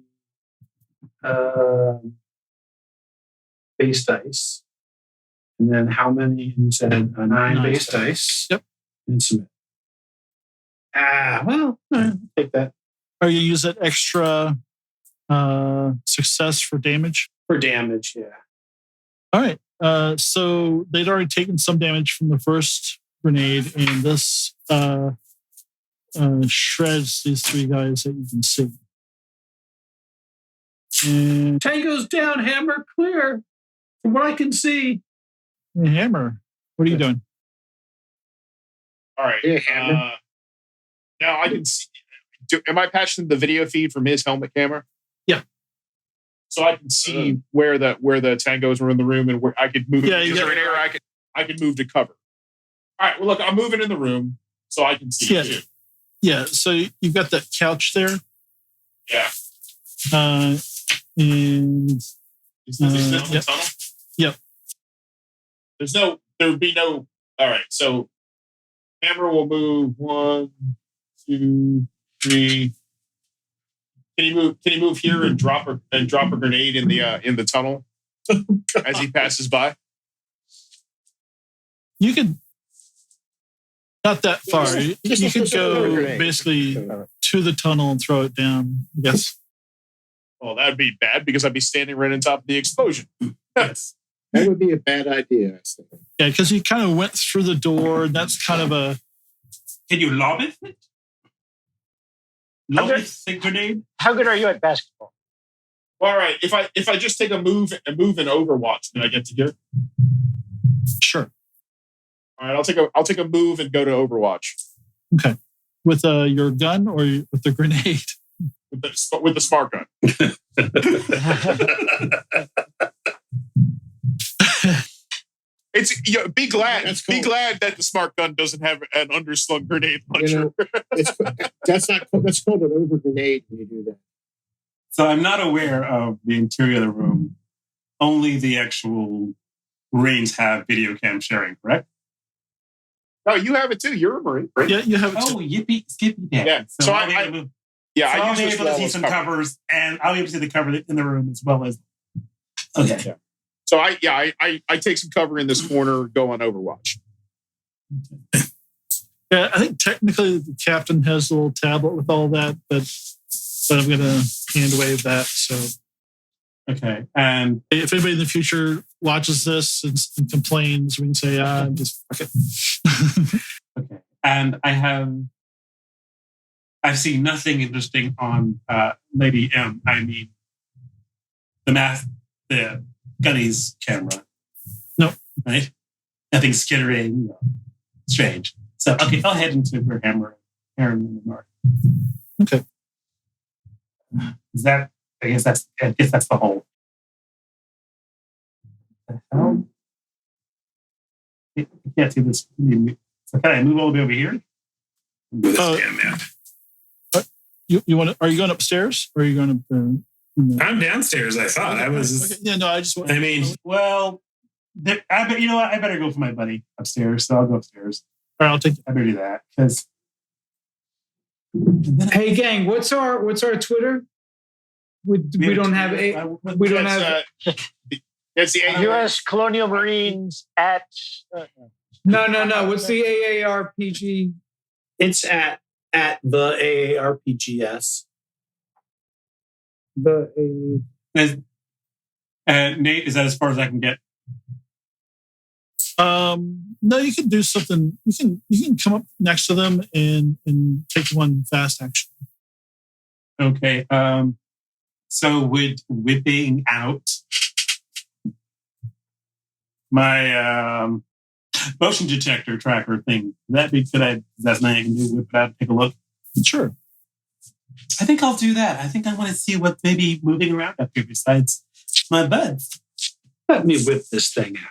base dice. And then how many? You said 9 base dice. Yep. And submit. Well, I'll take that. Or you use that extra success for damage? For damage, yeah. All right. So they'd already taken some damage from the first grenade, and this shreds these 3 guys that you can see. And Tango's down, hammer clear. From what I can see. Hammer, what are you doing? All right. Yeah, Hammer. Now I can see. Am I patching the video feed from his helmet camera? Yeah. So I can see where the tangos were in the room, and where I could move. Yeah, Is there an area I could move to cover? All right. Well, look, I'm moving in the room so I can see too. Yeah. So you've got that couch there. Yeah. And Is this the tunnel? Yep. There would be no. All right. So camera will move 1, 2, 3. Can you move here and drop a grenade in the tunnel as he passes by? You could not that far. You could go basically to the tunnel and throw it down. Yes. Well, that'd be bad because I'd be standing right on top of the explosion. Yes. That would be a bad idea, I think. Yeah, because you kind of went through the door, and that's kind of a... Can you lob it? Lob it, the grenade? How good are you at basketball? All right. If I just take a move in Overwatch, then I get to here. Sure. All right. I'll take a move and go to Overwatch. Okay. With your gun or with the grenade? With the smart gun. Be glad that the smart gun doesn't have an underslung grenade launcher. That's called an over grenade when you do that. So I'm not aware of the interior of the room. Only the actual Marines have video cam sharing, correct? No, you have it too. You're a Marine, right? Yeah, you have it too. Oh, yippee, skippy dad. Yeah. So I'll be able to see some covers, and I'll be able to see the cover in the room as well as. Okay. Yeah. So I take some cover in this corner, go on Overwatch. Yeah, I think technically the captain has a little tablet with all that, but I'm going to hand wave that. So, okay. And if anybody in the future watches this and complains, we can say, just fuck it. Okay. And I've seen nothing interesting on Lady M. I mean, the Gunny's camera. No. Right? Nothing skittering. Strange. So, okay, I'll head into her hammer in the north. Okay. I guess that's the whole. What the hell? I can't see this. So can I move all the way over here? With this damn map. You want to? Are you going upstairs, or are you going to? I'm downstairs. I thought I was. Okay. Yeah, no. I just. I mean, well, you know what? I better go for my buddy upstairs. So I'll go upstairs. All right, I'll take. I better do that because. Hey, gang! What's our Twitter? We don't have a. We don't have. It's the U.S. Colonial Marines at. No. What's the AARPG? It's at the AARPGS. The Nate, is that as far as I can get? No, you can do something. You can come up next to them and take one fast action. Okay. So with whipping out my motion detector tracker thing, that's something I can do. Whip it out, take a look. Sure. I think I'll do that. I think I want to see what maybe moving around up here besides my buds. Let me whip this thing out.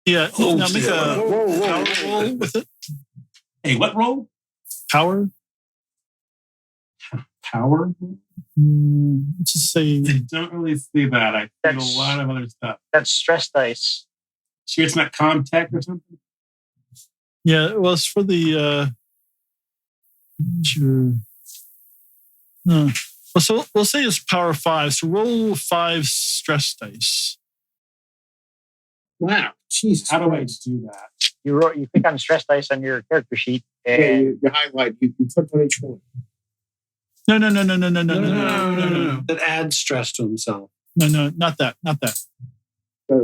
Yeah. Now make a power roll with it. Hey, what roll? Power. Power? Let's just say. I don't really see that. I see a lot of other stuff. That's stress dice. Sure, it's not Comtech or something? Yeah, well, it's for the. Sure. So we'll say it's power 5. So roll 5 stress dice. Wow. Jesus. How do I do that? You click on stress dice on your character sheet, and Yeah, you highlight. You click on each one. No. That adds stress to himself. No, not that. No,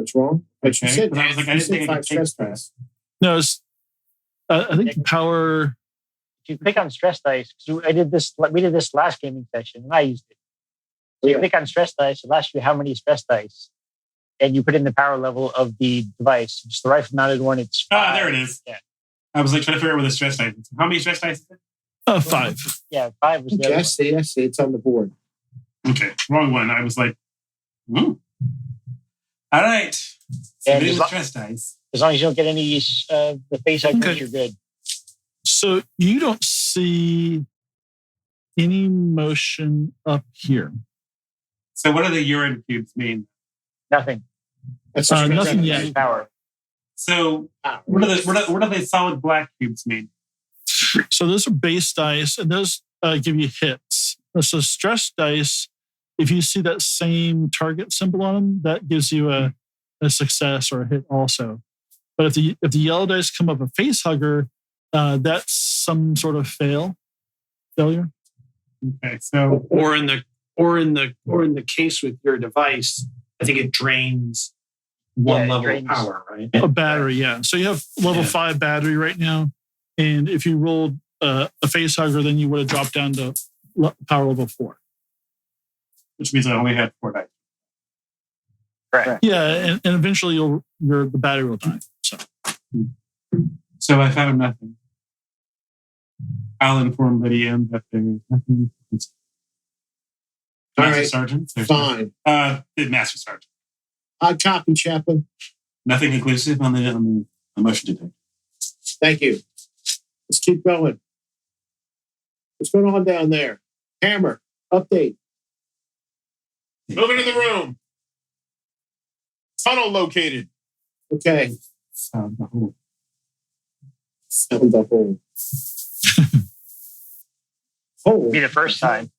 it's wrong. But you Okay, said, but I was like, I you didn't said think I 5 could stress take dice. No, it's. I think power. if you click on stress dice, 'cause we did this last gaming session, and I used it. So you click on stress dice, it asks you how many stress dice, and you put in the power level of the device. It's the rifle-mounted one. It's 5. There it is. Yeah, I was like trying to figure out where the stress dice is. How many stress dice is it? 5. yeah, 5 was the Okay, other I one. see. It's on the board. Okay, wrong one. I was like, All right. So And with stress dice. As long as you don't get any the face huggers, Okay. you're good. So you don't see any motion up here. So what do the urine cubes mean? Nothing. That's nothing Just yet. power. So what do the solid black cubes mean? So those are base dice, and those give you hits. So stress dice, if you see that same target symbol on them, that gives you a success or a hit also. But if the yellow dice come up a face hugger, that's some sort of failure. Okay, so Or in the case with your device, I think it drains one Yeah, it level drains. of power, right? A battery, yeah. So you have level 5 battery right now, and if you rolled a face hugger, then you would have dropped down to power level 4. which means I only had 4 dice. Correct. Yeah, and eventually the battery will die. So I found nothing. I'll inform the DM that there's nothing. All Master right, Sergeant? There's fine. The Master Sergeant. I copy, Chaplain. Nothing conclusive on the motion detector. Thank you. Let's keep going. What's going on down there? Hammer, update. Move into the room. Tunnel located. Okay. Found the hole. Found the hole. Hole. Be the first time.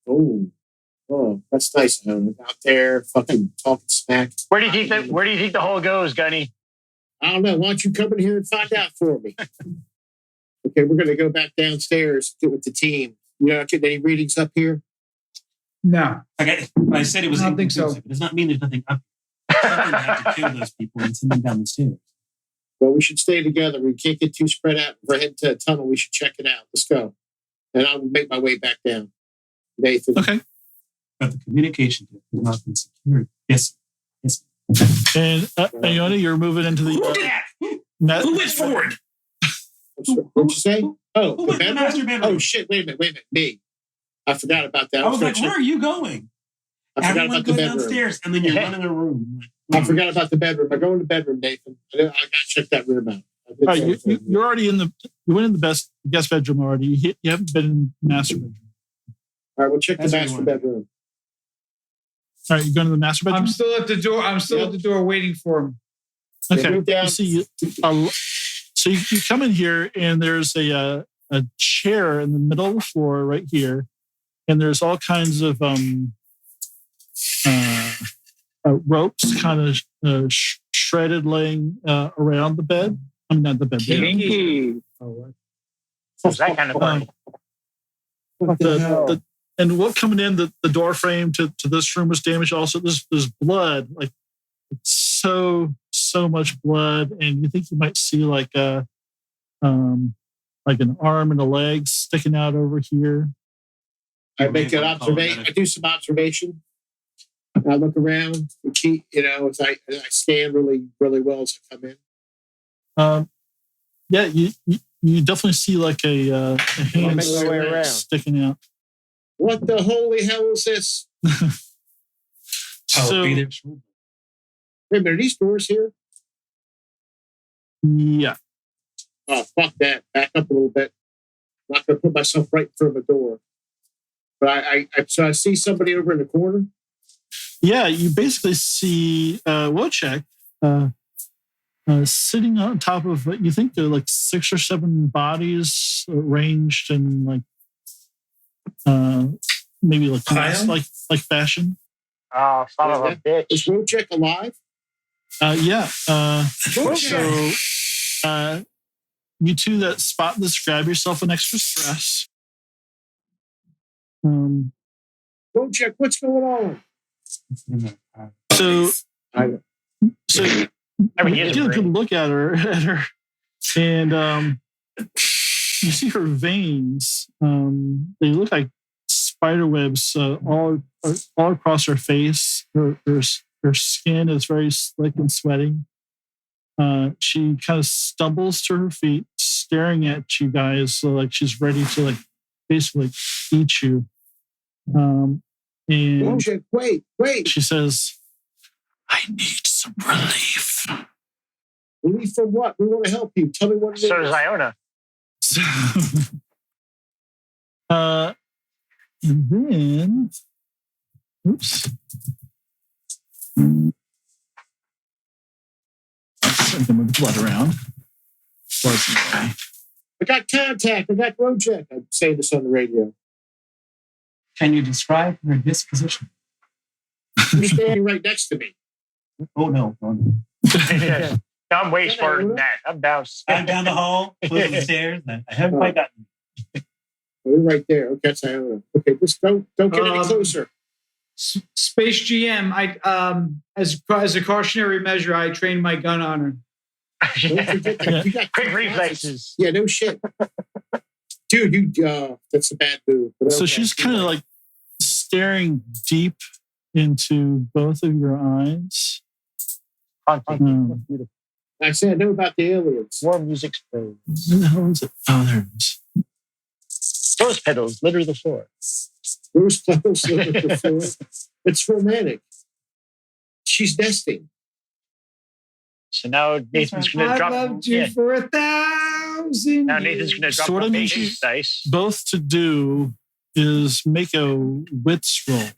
Oh, that's nice. Out there, fucking talking smack. Where do you think the hole goes, Gunny? I don't know. Why don't you come in here and find out for me? Okay, we're going to go back downstairs, get with the team. You're not getting any readings up here? No. Okay, when I said it was I don't think so. inconclusive, it does not mean there's nothing up here. Something have to kill those people and send them down the stairs. Well, we should stay together. We can't get too spread out. If we're heading to a tunnel, we should check it out. Let's go. And I'll make my way back down. Nathan. Okay. But the communication has not been secured. Yes. And Iona, you're moving into the. Who did that? Who went forward? What'd you say? Oh, Who the went to the master bedroom? bedroom? Oh, shit. Wait a minute. Me. I forgot about that. I was like, gonna where are you going? I forgot Everyone about the go bedroom. downstairs and then you're running a room. I forgot about the bedroom. I go in the bedroom, Nathan. I got to check that room out. All right, you're already in you went in the guest bedroom already. You haven't been in the master bedroom. All right, we'll check That's the what you master want. bedroom. All right, you're going to the master bedroom. I'm still at the door. I'm still at the door waiting for him. Okay. Move down. You see, so you come in here, and there's a chair in the middle of the floor right here, and there's all kinds of ropes, kind of shredded, laying around the bed. I mean, not the bed. It was that kind of fun. The and what coming in the door frame to this room was damaged. Also, there's blood, like so much blood, and you think you might see like an arm and a leg sticking out over here. I make an observation. I do some observation. I look around and keep, as I scan really, really well as I come in. Yeah, you definitely see like a hand sticking out. What the holy hell is this? So, Wait a minute, are these doors here? Yeah. Oh, fuck that. Back up a little bit. I'm not going to put myself right in front of a door. But so I see somebody over in the corner. Yeah, you basically see Wojciech sitting on top of what you think they're like 6 or 7 bodies arranged in like maybe like like fashion. Oh, son of a bitch! Is Wojciech alive? Yeah. So you two that spot this, grab yourself an extra stress. Wojciech, what's going on? So I mean, you get a good look at her, and you see her veins. They look like spider webs all across her face. Her skin is very slick and sweaty. She kind of stumbles to her feet, staring at you guys, so like she's ready to like basically eat you. And Wojciech, wait. She says, "I need some relief." Relief from what? We want to help you. Tell me what it is. So does Iona. And then, oops. I'm going to blood around. I got contact. I got Wojciech. I'm saying this on the radio. Can you describe her disposition? You're standing right next to me. Oh, no. I'm way smarter than that. I'm down. I'm down the hall, close the stairs. I haven't quite gotten. We're right there. Okay, that's Iona. Okay, just don't get any closer. Space GM, as a cautionary measure, I trained my gun on her. Don't forget that. You got Quick reflexes. Yeah, no shit. Dude, that's a bad move. So she's kind of like staring deep into both of your eyes. Beautiful. I said I know about the aliens. Warm music plays. Where the hell is it? Oh, there it is. Rose petals litter the floor. Rose petals litter the floor. It's romantic. She's nesting. So now Nathan's going to drop. I loved you for 1,000. Now Nathan's going to drop Sort of the needs you dice. both to do is make a wits roll.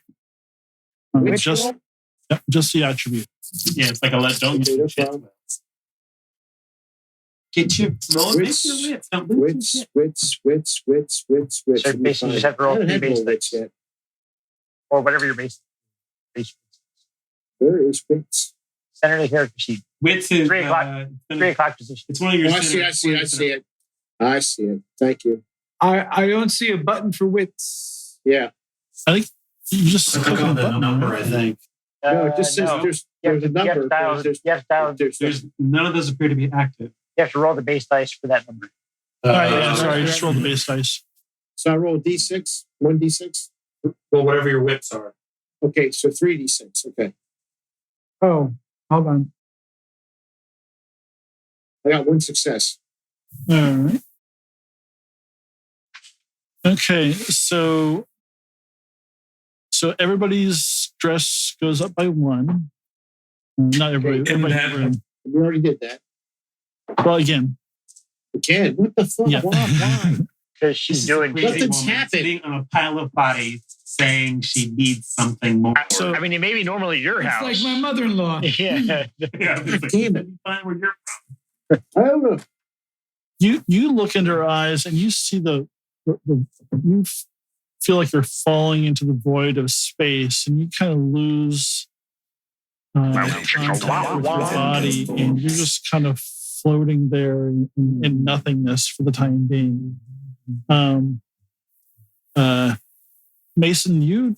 Just the attribute. Yeah, it's like a don't Okay, no shit. problem. Get your roll. Wits. Make your wits. Don't lose your shit. Wits. So basically, you just have to roll I don't 3 have base no wits dice. yet. Or whatever your base. There is wits. Center of the character sheet. Wits is 3 o'clock. 3 o'clock position. It's one of your. Oh, I see it. I see it. Thank you. I don't see a button for wits. Yeah. I think you just Click on the number, I think. No, it just says there's a number. You have to dial. There's none of those appear to be active. You have to roll the base dice for that number. All right, sorry, just roll the base dice. So I roll D6, 1d6. Well, whatever your whips are. Okay, so 3d6. Okay. Oh, hold on. I got 1 success. All right. Okay, so everybody's stress goes up by 1. Not everybody. Okay. Everybody in the room. We already did that. Well, again. What the fuck? Yeah. Why? Because she's doing. Nothing's happened. Sitting on a pile of bodies, saying she needs something more. So- I mean, it may be normally your It's house. like my mother-in-law. Yeah. Damn it. Find where you're I don't know. You look into her eyes and you see you feel like you're falling into the void of space, and you kind of lose contact with your body, and you're just kind of floating there in nothingness for the time being. Mason, you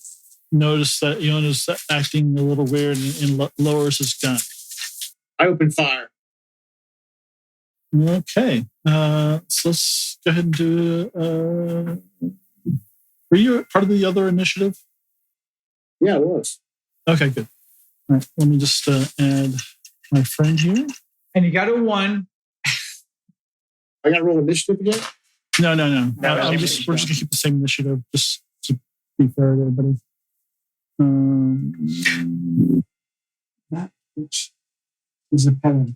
notice that Iona's acting a little weird and lowers his gun. I open fire. Okay. So let's go ahead and do... were you part of the other initiative? Yeah, it was. Okay, good. All right, let me just add my friend here. And you got a 1. I got to roll initiative again? No. We're just going to keep the same initiative, just to be fair to everybody. That which is apparent.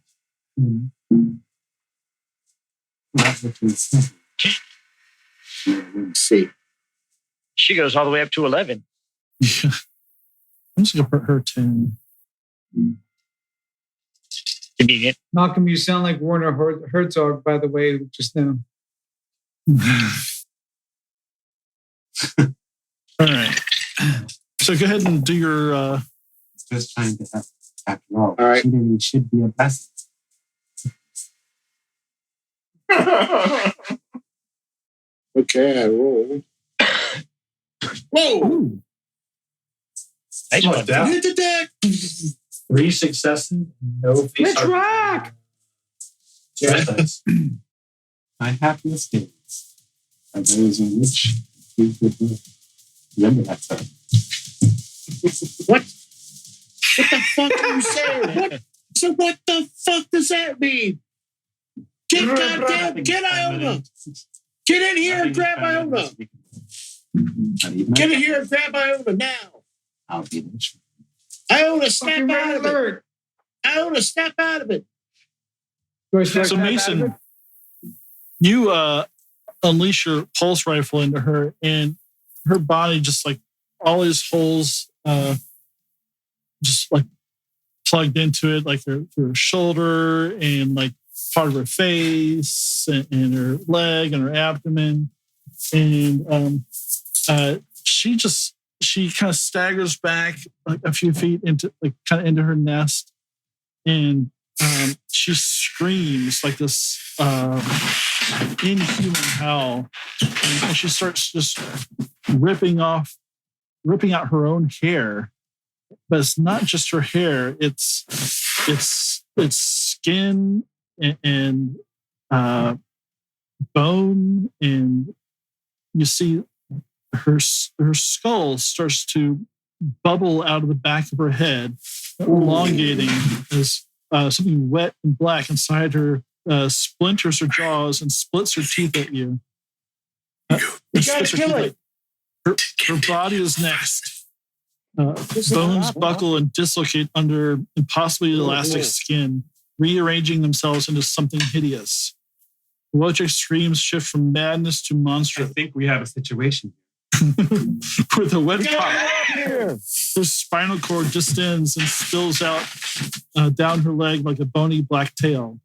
That which is. Let's see. She goes all the way up to 11. Yeah. I'm just going to put her 10. Convenient. Malcolm, you sound like Werner Herzog, by the way, just now. All right. So go ahead and do your... Just trying to have, after all, right. cheating should be a blessing. Okay, I rolled. Whoa! Ooh. Nice one. Hit the deck! 3 successes, no face. Let's rock! Yes. My happiest days are those in which we could remember that time. What? What the fuck are you saying? What? So what the fuck does that mean? Get Iona! Get in here and grab Iona! Get in here and grab Iona now! I'll be there. Iona, snap Fucking out red of it! alert. Iona, snap out of it! Do I snap So that out of Mason, it? you unleash your pulse rifle into her, and her body just like all these holes just like plugged into it, like her shoulder and like part of her face and her leg and her abdomen. And she kind of staggers back like a few feet into into her nest, and she screams like this inhuman howl, and she starts just ripping out her own hair. But it's not just her hair; it's skin and bone, and you see her skull starts to bubble out of the back of her head, elongating as something wet and black inside her splinters her jaws and splits her teeth at you. You gotta kill it! Her body is next. Bones buckle and dislocate under impossibly elastic skin, rearranging themselves into something hideous. Wojciech's screams shift from madness to I monstrous. think we have a situation. With a wet pop, her spinal cord distends and spills out down her leg like a bony black tail.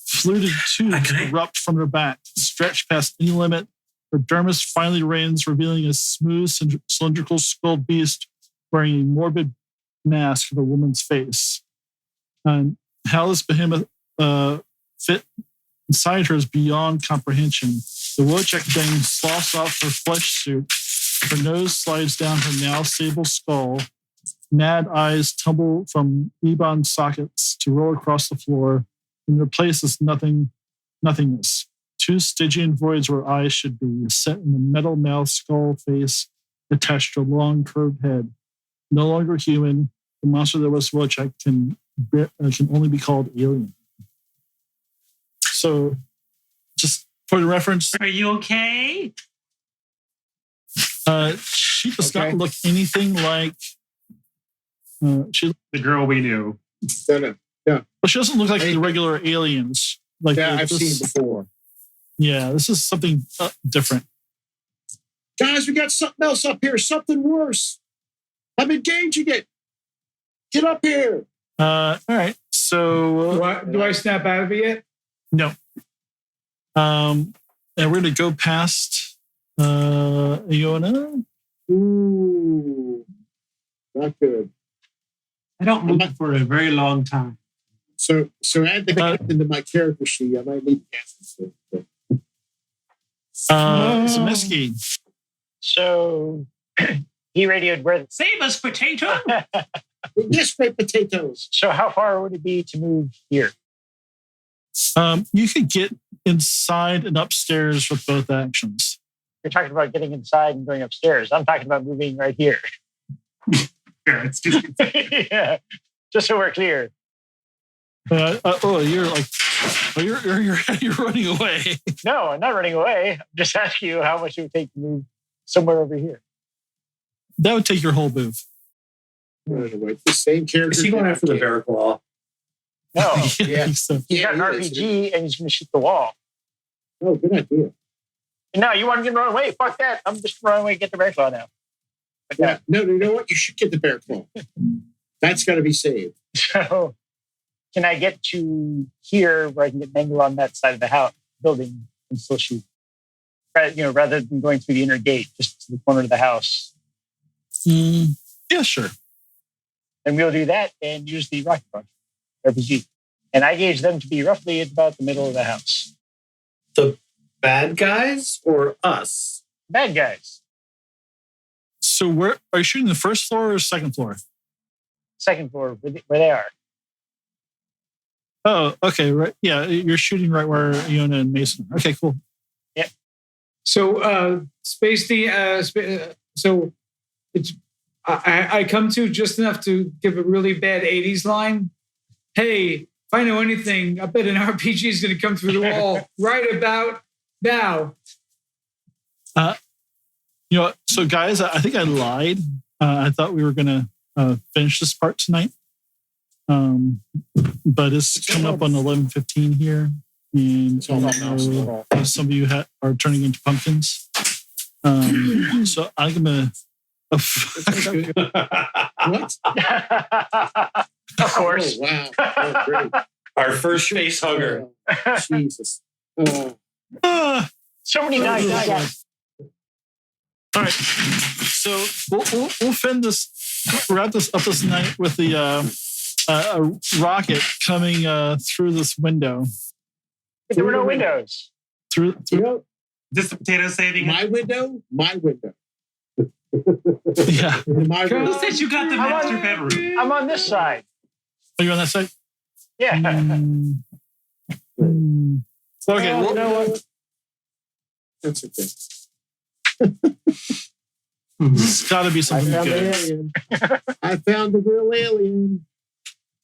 Fluted tubes erupt from her back, stretch past any limit. Her dermis finally rends, revealing a smooth, cylindrical skull beast wearing a morbid mask of a woman's face. And how this behemoth fit inside her is beyond comprehension. The Wojciech thing sloughs off her flesh suit. Her nose slides down her now sable skull. Mad eyes tumble from ebon sockets to roll across the floor. In their place is nothingness. 2 Stygian voids where eyes should be, set in the metal mouth skull face attached to a long curved head. No longer human, the monster that was Wojciech can only be called alien. So, just for the reference, Are you okay? she does not look anything like The girl we knew. No. But she doesn't look like the regular aliens. Like Yeah, I've seen before. Yeah, this is something different. Guys, we got something else up here, something worse. I'm engaging it. Get up here. All right. So Do I snap out of it yet? no. And we're going to go past Iona. Ooh, not good. I don't move for a very long time. So add the captain to my character sheet. I might need to cancel this. Zemeski. So He radioed where. Save us, potato. Yes, great potatoes. So how far would it be to move here? You could get inside and upstairs with both actions. You're talking about getting inside and going upstairs. I'm talking about moving right here. Yeah, it's just Yeah, just so we're clear. You're running away. No, I'm not running away. I'm just asking you how much it would take to move somewhere over here. That would take your whole move. The same character. Is he going after the bear claw? No, Yeah. So, he's got an RPG and he's going to shoot the wall. Oh, good idea. No, you want me to run away? Fuck that. I'm just running away and get the bear claw now. Yeah. No, you know what? You should get the bear claw. That's got to be saved. So, can I get to here where I can get an angle on that side of the house building and still shoot? Rather than going through the inner gate, just to the corner of the house. yeah, sure. And we'll do that and use the rocket launcher, RPG. And I gauge them to be roughly at about the middle of the house. The bad guys or us? Bad guys. So where are you shooting? The first floor or second floor? Second floor, where they are. Oh, okay. Right. Yeah, you're shooting right where Iona and Mason are. Okay, cool. Yep. So, so it's I come to just enough to give a really bad 80s line. Hey, if I know anything, I bet an RPG is going to come through the wall right about now. So guys, I think I lied. I thought we were going to finish this part tonight. But it's coming up on 11:15 here. And some of you are turning into pumpkins. So I'm going to... What? Of course. Oh, wow. Oh, great. Our first face hugger. Jesus. So many guys. All right. So we'll wrap this up this night with the a rocket coming through this window. There were no windows. You know, just the potato saving. my window. Yeah. My Who window. said you got the master bedroom? I'm on this side. Are you on that side? Yeah. Okay. Oh, Well, you know what? That's okay. it's got to be I something found the good. alien. I found the real alien.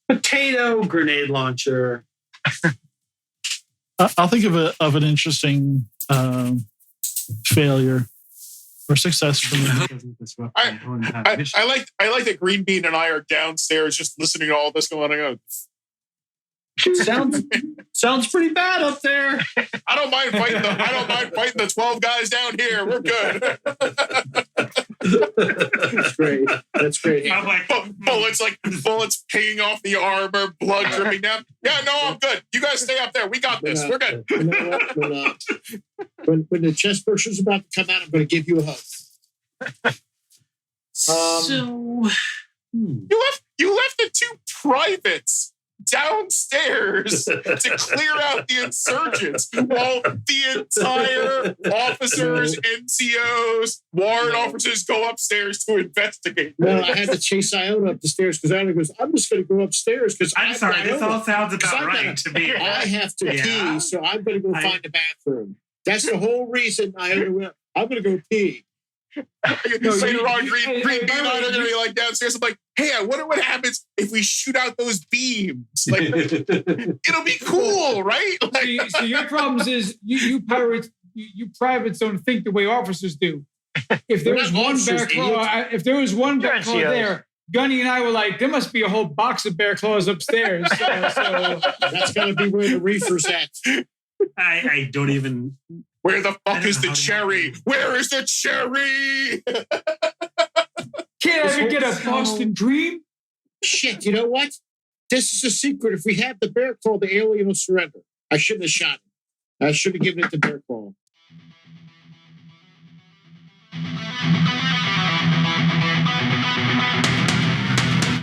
Potato grenade launcher. I'll think of an interesting failure or success for me. I like that Green Bean and I are downstairs just listening to all this going on. Sounds pretty bad up there. I don't mind fighting the 12 guys down here. We're good. That's great. That's great. I'm like, bullets pinging off the armor, blood dripping down. Yeah, no, I'm good. You guys stay up there. We got this. We're good. You know what? When the chest burster's about to come out, I'm going to give you a hug. You left the two privates downstairs to clear out the insurgents while the entire officers, NCOs, warrant officers go upstairs to investigate. No, I had to chase Iona up the stairs because Iona goes, I'm just going to go upstairs because I'm sorry, this all sounds about right to me. I have to Yeah. pee, so I'm going to go find a bathroom. That's the whole reason Iona went, I'm going to go pee. Later on, Green Bean and I are going to be like downstairs. I'm like, hey, I wonder what happens if we shoot out those beams. Like, it'll be cool, right? Like, So your problems is you pirates, you privates don't think the way officers do. If there We're was not one officers, bear claw, if there was one bear claw NCOs. there, Gunny and I were like, there must be a whole box of bear claws upstairs. So That's going to be where the reefer's at. I don't even. where the I fuck don't is know the how to cherry? Where is the cherry? can't I ever get a Boston dream? Shit, you know what? This is a secret. If we have the bear claw, the alien will surrender. I shouldn't have shot him. I should have given it to bear claw.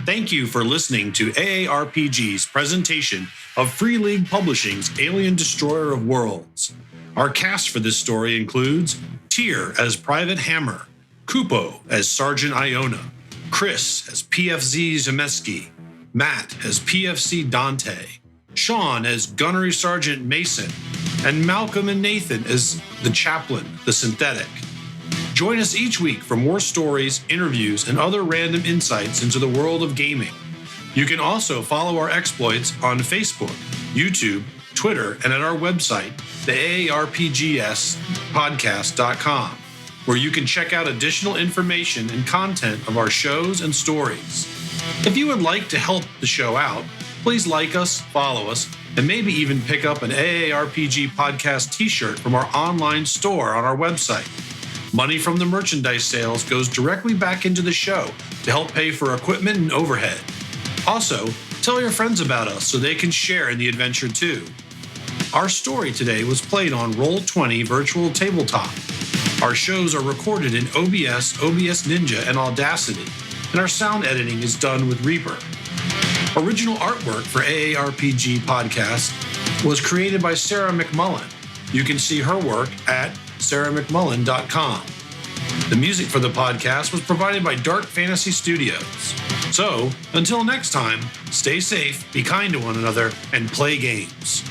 Thank you for listening to AARPG's presentation of Free League Publishing's Alien Destroyer of Worlds. Our cast for this story includes Tyr as Private Hammer, Cupo as Sergeant Iona, Chris as PFC Zemeski, Matt as PFC Dante, Sean as Gunnery Sergeant Mason, and Malcolm and Nathan as the Chaplain, the Synthetic. Join us each week for more stories, interviews, and other random insights into the world of gaming. You can also follow our exploits on Facebook, YouTube, Twitter, and at our website, the AARPGspodcast.com, where you can check out additional information and content of our shows and stories. If you would like to help the show out, please like us, follow us, and maybe even pick up an AARPG podcast t-shirt from our online store on our website. Money from the merchandise sales goes directly back into the show to help pay for equipment and overhead. Also, tell your friends about us so they can share in the adventure too. Our story today was played on Roll20 Virtual Tabletop. Our shows are recorded in OBS Ninja, and Audacity, and our sound editing is done with Reaper. Original artwork for AARPG Podcast was created by Sarah McMullen. You can see her work at sarahmcmullen.com. The music for the podcast was provided by Dark Fantasy Studios. So, until next time, stay safe, be kind to one another, and play games.